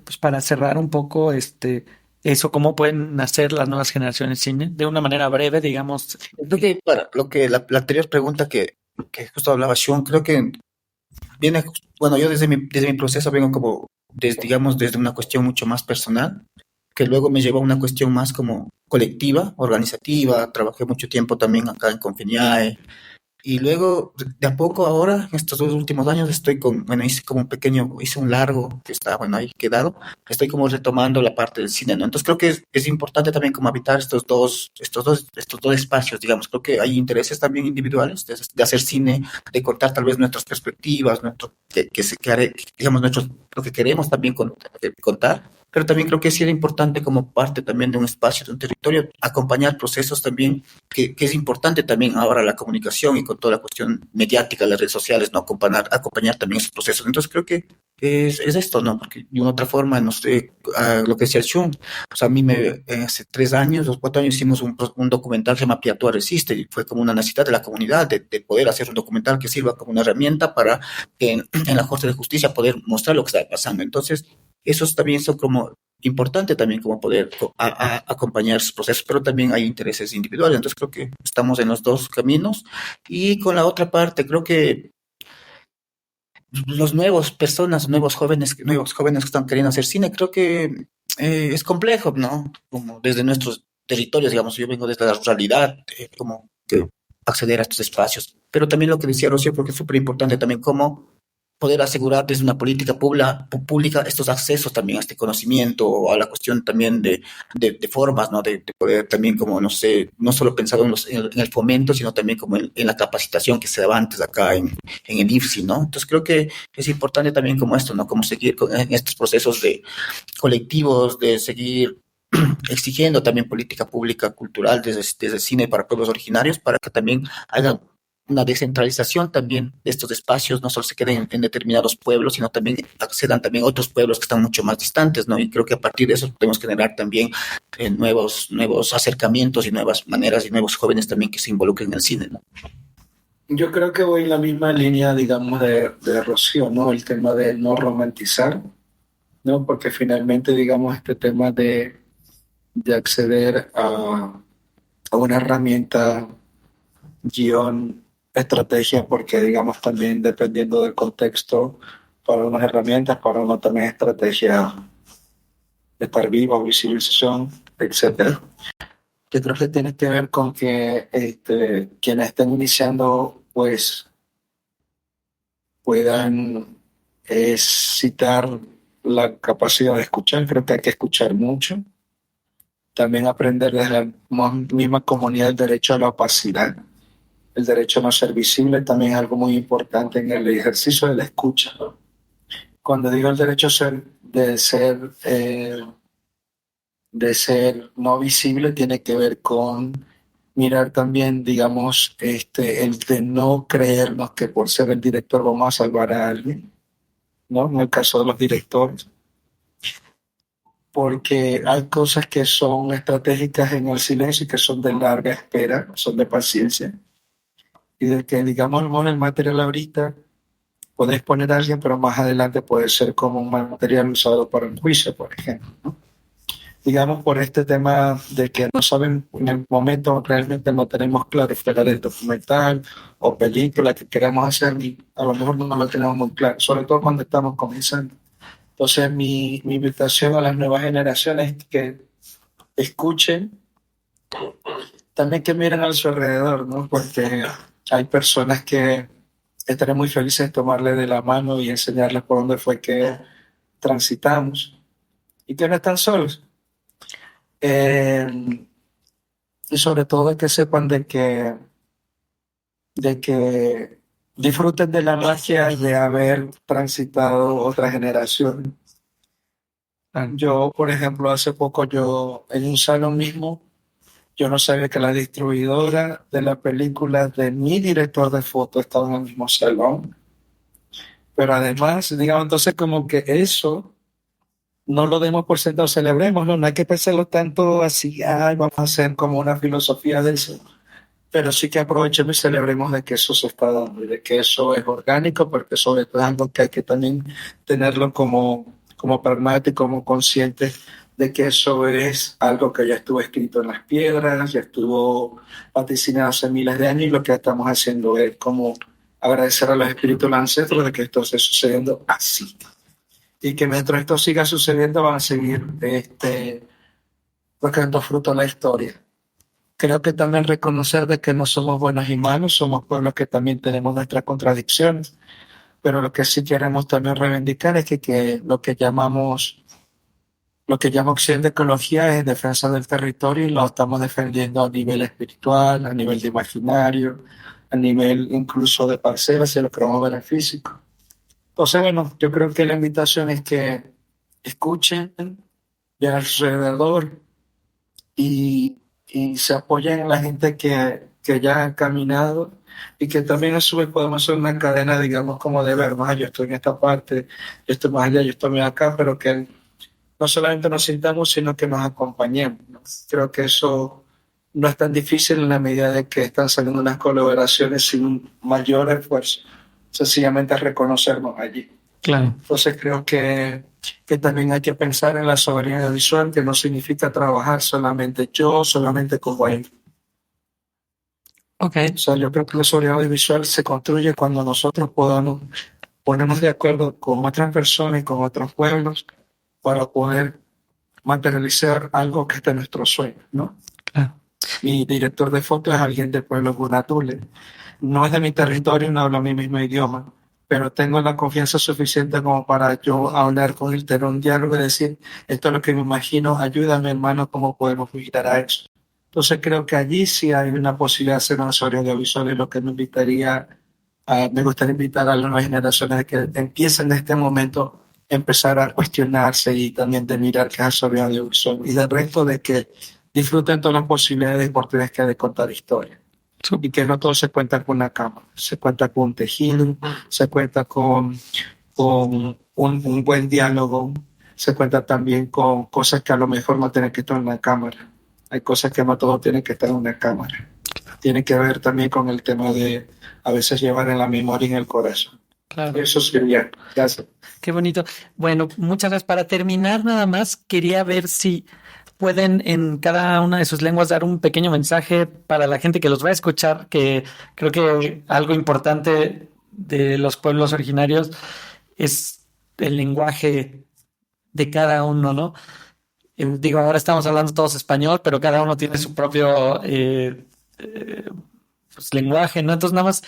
pues para cerrar un poco, eso, cómo pueden nacer las nuevas generaciones de cine, de una manera breve, digamos. Creo que para lo que la anterior pregunta que justo hablaba Sean, creo que viene, bueno, yo desde mi proceso vengo como, digamos, desde una cuestión mucho más personal, que luego me llevó a una cuestión más como colectiva, organizativa. Trabajé mucho tiempo también acá en Confiniae, Y luego, de a poco ahora, estos 2 últimos años, hice un largo que está, bueno, ahí quedado. Estoy como retomando la parte del cine, ¿no? Entonces creo que es importante también como habitar estos dos espacios, digamos. Creo que hay intereses también individuales de hacer cine, de contar tal vez nuestras perspectivas, digamos, lo que queremos también contar. Pero también creo que sí era importante como parte también de un espacio, de un territorio, acompañar procesos también, que es importante también ahora la comunicación y con toda la cuestión mediática, las redes sociales, ¿no? Acompañar también esos procesos. Entonces creo que es esto, ¿no? Porque de una otra forma, no sé, lo que decía el Shun, pues a mí hace 3 años, 4 años hicimos un documental que se llama Piatúa Resiste, y fue como una necesidad de la comunidad de poder hacer un documental que sirva como una herramienta para que en la Corte de Justicia poder mostrar lo que está pasando. Entonces, esos también son como importante también como poder acompañar esos procesos, pero también hay intereses individuales. Entonces creo que estamos en los dos caminos. Y con la otra parte, creo que los nuevos jóvenes que están queriendo hacer cine, creo que es complejo, ¿no? Como desde nuestros territorios, digamos, yo vengo desde la ruralidad, como que acceder a estos espacios. Pero también lo que decía Rocío, porque es súper importante también cómo poder asegurar desde una política pública estos accesos también a este conocimiento, o a la cuestión también de formas, ¿no? De poder también como, no sé, no solo pensar en el fomento, sino también como en la capacitación que se daba antes acá en el IFSI, ¿no? Entonces creo que es importante también como esto, ¿no? Como seguir en estos procesos de colectivos, de seguir exigiendo también política pública cultural desde cine para pueblos originarios, para que también hagan una descentralización también de estos espacios, no solo se queden en determinados pueblos, sino también accedan también a otros pueblos que están mucho más distantes, ¿no? Y creo que a partir de eso podemos generar también nuevos acercamientos y nuevas maneras y nuevos jóvenes también que se involucren en el cine, ¿no? Yo creo que voy en la misma línea, digamos, de Rocío, ¿no? El tema de no romantizar, ¿no? Porque finalmente, digamos, este tema de acceder a una herramienta, guión, estrategia, porque, digamos, también dependiendo del contexto, para unas herramientas, para uno también estrategia de estar vivo, visibilización, etcétera. Yo creo que tiene que ver con que quienes estén iniciando, pues, puedan citar la capacidad de escuchar. Creo que hay que escuchar mucho. También aprender desde la misma comunidad el derecho a la opacidad, el derecho a no ser visible, también es algo muy importante en el ejercicio de la escucha. Cuando digo el derecho de ser no visible, tiene que ver con mirar también, digamos, el de no creernos que por ser el director vamos a salvar a alguien, ¿no? En el caso de los directores, porque hay cosas que son estratégicas en el silencio y que son de larga espera, son de paciencia, y de que, digamos, el material ahorita podés poner a alguien, pero más adelante puede ser como un material usado para un juicio, por ejemplo, ¿no? Digamos, por este tema de que no saben, en el momento realmente no tenemos claro si era de documental o película que queremos hacer, y a lo mejor no lo tenemos muy claro, sobre todo cuando estamos comenzando. Entonces, mi invitación a las nuevas generaciones es que escuchen, también que miren a su alrededor, ¿no? Porque hay personas que estaré muy felices de tomarle de la mano y enseñarles por dónde fue que transitamos y que no están solos. Y sobre todo de que sepan de que disfruten de la magia de haber transitado otra generación. Yo, por ejemplo, hace poco en un salón mismo, yo no sabía que la distribuidora de la película de mi director de foto estaba en el mismo salón. Pero además, digamos, entonces como que eso no lo demos por sentado, celebremos, ¿no? No hay que pensarlo tanto así, ay, vamos a hacer como una filosofía de eso. Pero sí que aprovechemos y celebremos de que eso se está dando y de que eso es orgánico, porque sobre todo es algo que hay que también tenerlo como pragmático, como consciente de que eso es algo que ya estuvo escrito en las piedras, ya estuvo vaticinado hace miles de años, y lo que estamos haciendo es como agradecer a los espíritus ancestros de que esto esté sucediendo así. Y que mientras esto siga sucediendo van a seguir tocando fruto en la historia. Creo que también reconocer de que no somos buenos y malos, somos pueblos que también tenemos nuestras contradicciones, pero lo que sí queremos también reivindicar es que lo que llama Occidente ecología es defensa del territorio y lo estamos defendiendo a nivel espiritual, a nivel de imaginario, a nivel incluso de parcelas, si lo queremos ver en físico. Entonces, bueno, yo creo que la invitación es que escuchen de alrededor y se apoyen en la gente que ya han caminado y que también a su vez podemos hacer una cadena, digamos, como de ver, más yo estoy en esta parte, yo estoy más allá, yo estoy acá, pero que no solamente nos sintamos, sino que nos acompañemos, ¿no? Creo que eso no es tan difícil en la medida de que están saliendo unas colaboraciones sin un mayor esfuerzo, sencillamente reconocernos allí. Claro. Entonces creo que también hay que pensar en la soberanía visual, que no significa trabajar solamente yo, solamente como él. Ok. O sea, yo creo que la soberanía visual se construye cuando nosotros podamos ponernos de acuerdo con otras personas y con otros pueblos para poder materializar algo que está en nuestro sueño, ¿no? Claro. Mi director de foto es alguien del pueblo Gunatule. No es de mi territorio, no hablo mi mismo idioma, pero tengo la confianza suficiente como para yo hablar con él, tener un diálogo y decir, esto es lo que me imagino, ayúdame hermano, cómo podemos llegar a eso. Entonces creo que allí sí hay una posibilidad de hacer una historia audiovisual y lo que me gustaría invitar a las nuevas generaciones a que empiecen en este momento empezar a cuestionarse y también de mirar qué es sobre audiovisual y del resto de que disfruten todas las posibilidades y oportunidades que hay de contar historias y que no todo se cuenta con una cámara, se cuenta con un tejido, se cuenta con un buen diálogo, se cuenta también con cosas que a lo mejor no tienen que estar en una cámara, hay cosas que no todo tienen que estar en una cámara, tiene que ver también con el tema de a veces llevar en la memoria y en el corazón. Claro. Eso sería, gracias. Qué bonito. Bueno, muchas gracias. Para terminar, nada más, quería ver si pueden en cada una de sus lenguas dar un pequeño mensaje para la gente que los va a escuchar, que creo que algo importante de los pueblos originarios es el lenguaje de cada uno, ¿no? Digo, ahora estamos hablando todos español, pero cada uno tiene su propio pues, lenguaje, ¿no? Entonces, nada más,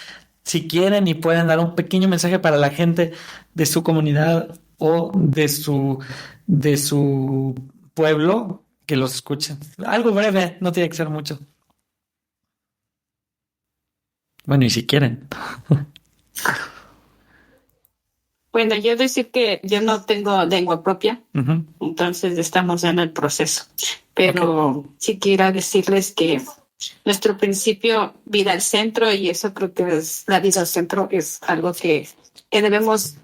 si quieren y pueden dar un pequeño mensaje para la gente de su comunidad o de su pueblo, que los escuchen. Algo breve, no tiene que ser mucho. Bueno, y si quieren. Bueno, yo decir que yo no tengo lengua propia, Ujú. entonces estamos en el proceso. Pero sí quiero decirles que nuestro principio, vida al centro, y eso creo que es la vida al centro, es algo que debemos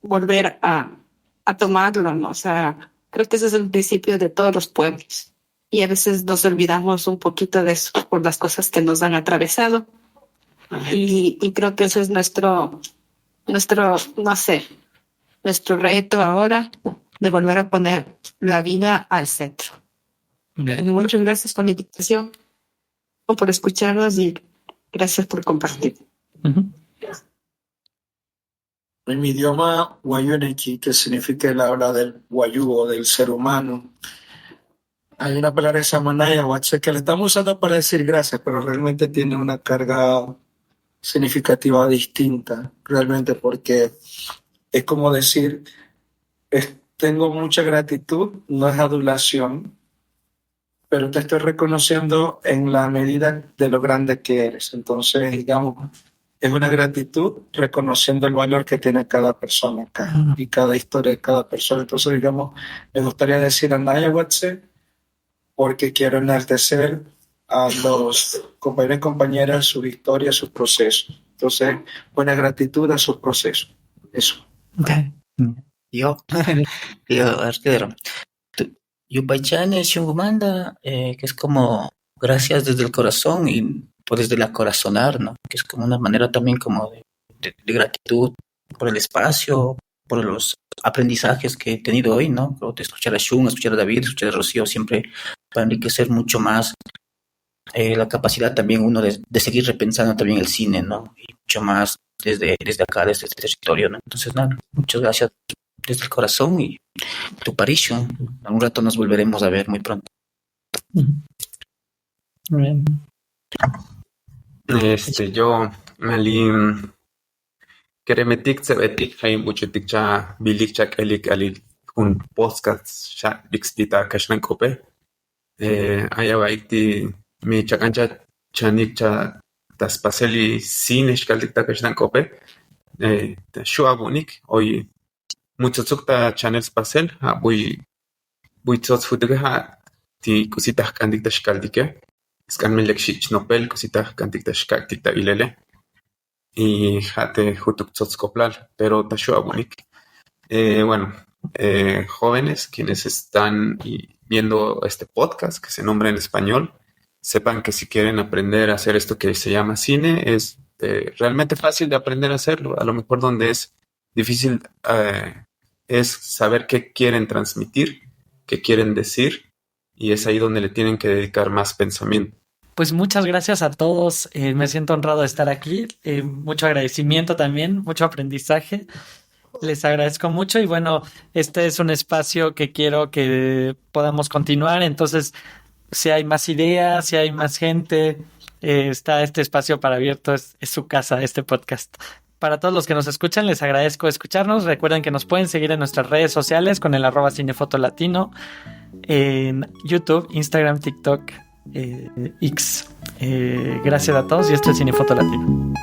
volver a tomarlo, ¿no? O sea, creo que ese es el principio de todos los pueblos. Y a veces nos olvidamos un poquito de eso por las cosas que nos han atravesado. Y creo que ese es nuestro, no sé, nuestro reto ahora de volver a poner la vida al centro. Muchas gracias por la invitación, por escucharnos y gracias por compartir. Ujú. En mi idioma Wayunechi, que significa el habla del Wayú o del ser humano, hay una palabra de Samanaya Watse que le estamos usando para decir gracias, pero realmente tiene una carga significativa distinta, realmente, porque es como decir, tengo mucha gratitud, no es adulación, pero te estoy reconociendo en la medida de lo grande que eres. Entonces, digamos, es una gratitud reconociendo el valor que tiene cada persona acá y cada historia de cada persona. Entonces, digamos, me gustaría decir a Nayawatse porque quiero enaltecer a los compañeros y compañeras, sus historias, sus procesos. Entonces, buena gratitud a sus procesos. Eso. Okay. Yo, arquero. Yupaychane Shungumanda, que es como gracias desde el corazón y pues desde la corazonar, ¿no? Que es como una manera también como de gratitud por el espacio, por los aprendizajes que he tenido hoy, ¿no? Creo que escuchar a Shun, escuchar a David, escuchar a Rocío siempre para enriquecer mucho más la capacidad también uno de seguir repensando también el cine, ¿no? Y mucho más desde acá, desde este territorio, ¿no? Entonces, nada, muchas gracias desde el corazón y tu paricio. En un rato nos volveremos a ver muy pronto. Ujú. Bien. Yo, Ali, Keremetik, Sebetik, Haim Buchetik, Cha, Bilik, Chak, Elik, Alil, un podcast, Cha, Lixtita, Kashnan Kope. Ayabaikti, mi Chakancha, Chanik, Cha, Taspaseli, Sin, Escaldita, Kashnan Kope. Shuabunik, hoy, mucho Tsukta, Channel Spacel, Bui Tsots Futuga, Ti Cositas Candic Tashkaldike. Scanmen Lekshich Nopel, Cositas Cantic Tashkaldita Ilele. Y Jate Jutuk Tzotzkoplal, pero Tashuabunik. Bueno, jóvenes quienes están viendo este podcast que se nombra en español, sepan que si quieren aprender a hacer esto que se llama cine, es realmente fácil de aprender a hacerlo. A lo mejor donde es difícil es saber qué quieren transmitir, qué quieren decir, y es ahí donde le tienen que dedicar más pensamiento. Pues muchas gracias a todos. Me siento honrado de estar aquí. Mucho agradecimiento también, mucho aprendizaje. Les agradezco mucho y bueno, este es un espacio que quiero que podamos continuar. Entonces, si hay más ideas, si hay más gente, está este espacio para abierto. Es su casa, este podcast. Para todos los que nos escuchan, les agradezco escucharnos. Recuerden que nos pueden seguir en nuestras redes sociales con el @cinefotolatino en YouTube, Instagram, TikTok, X. Gracias a todos y esto es Cinefoto Latino.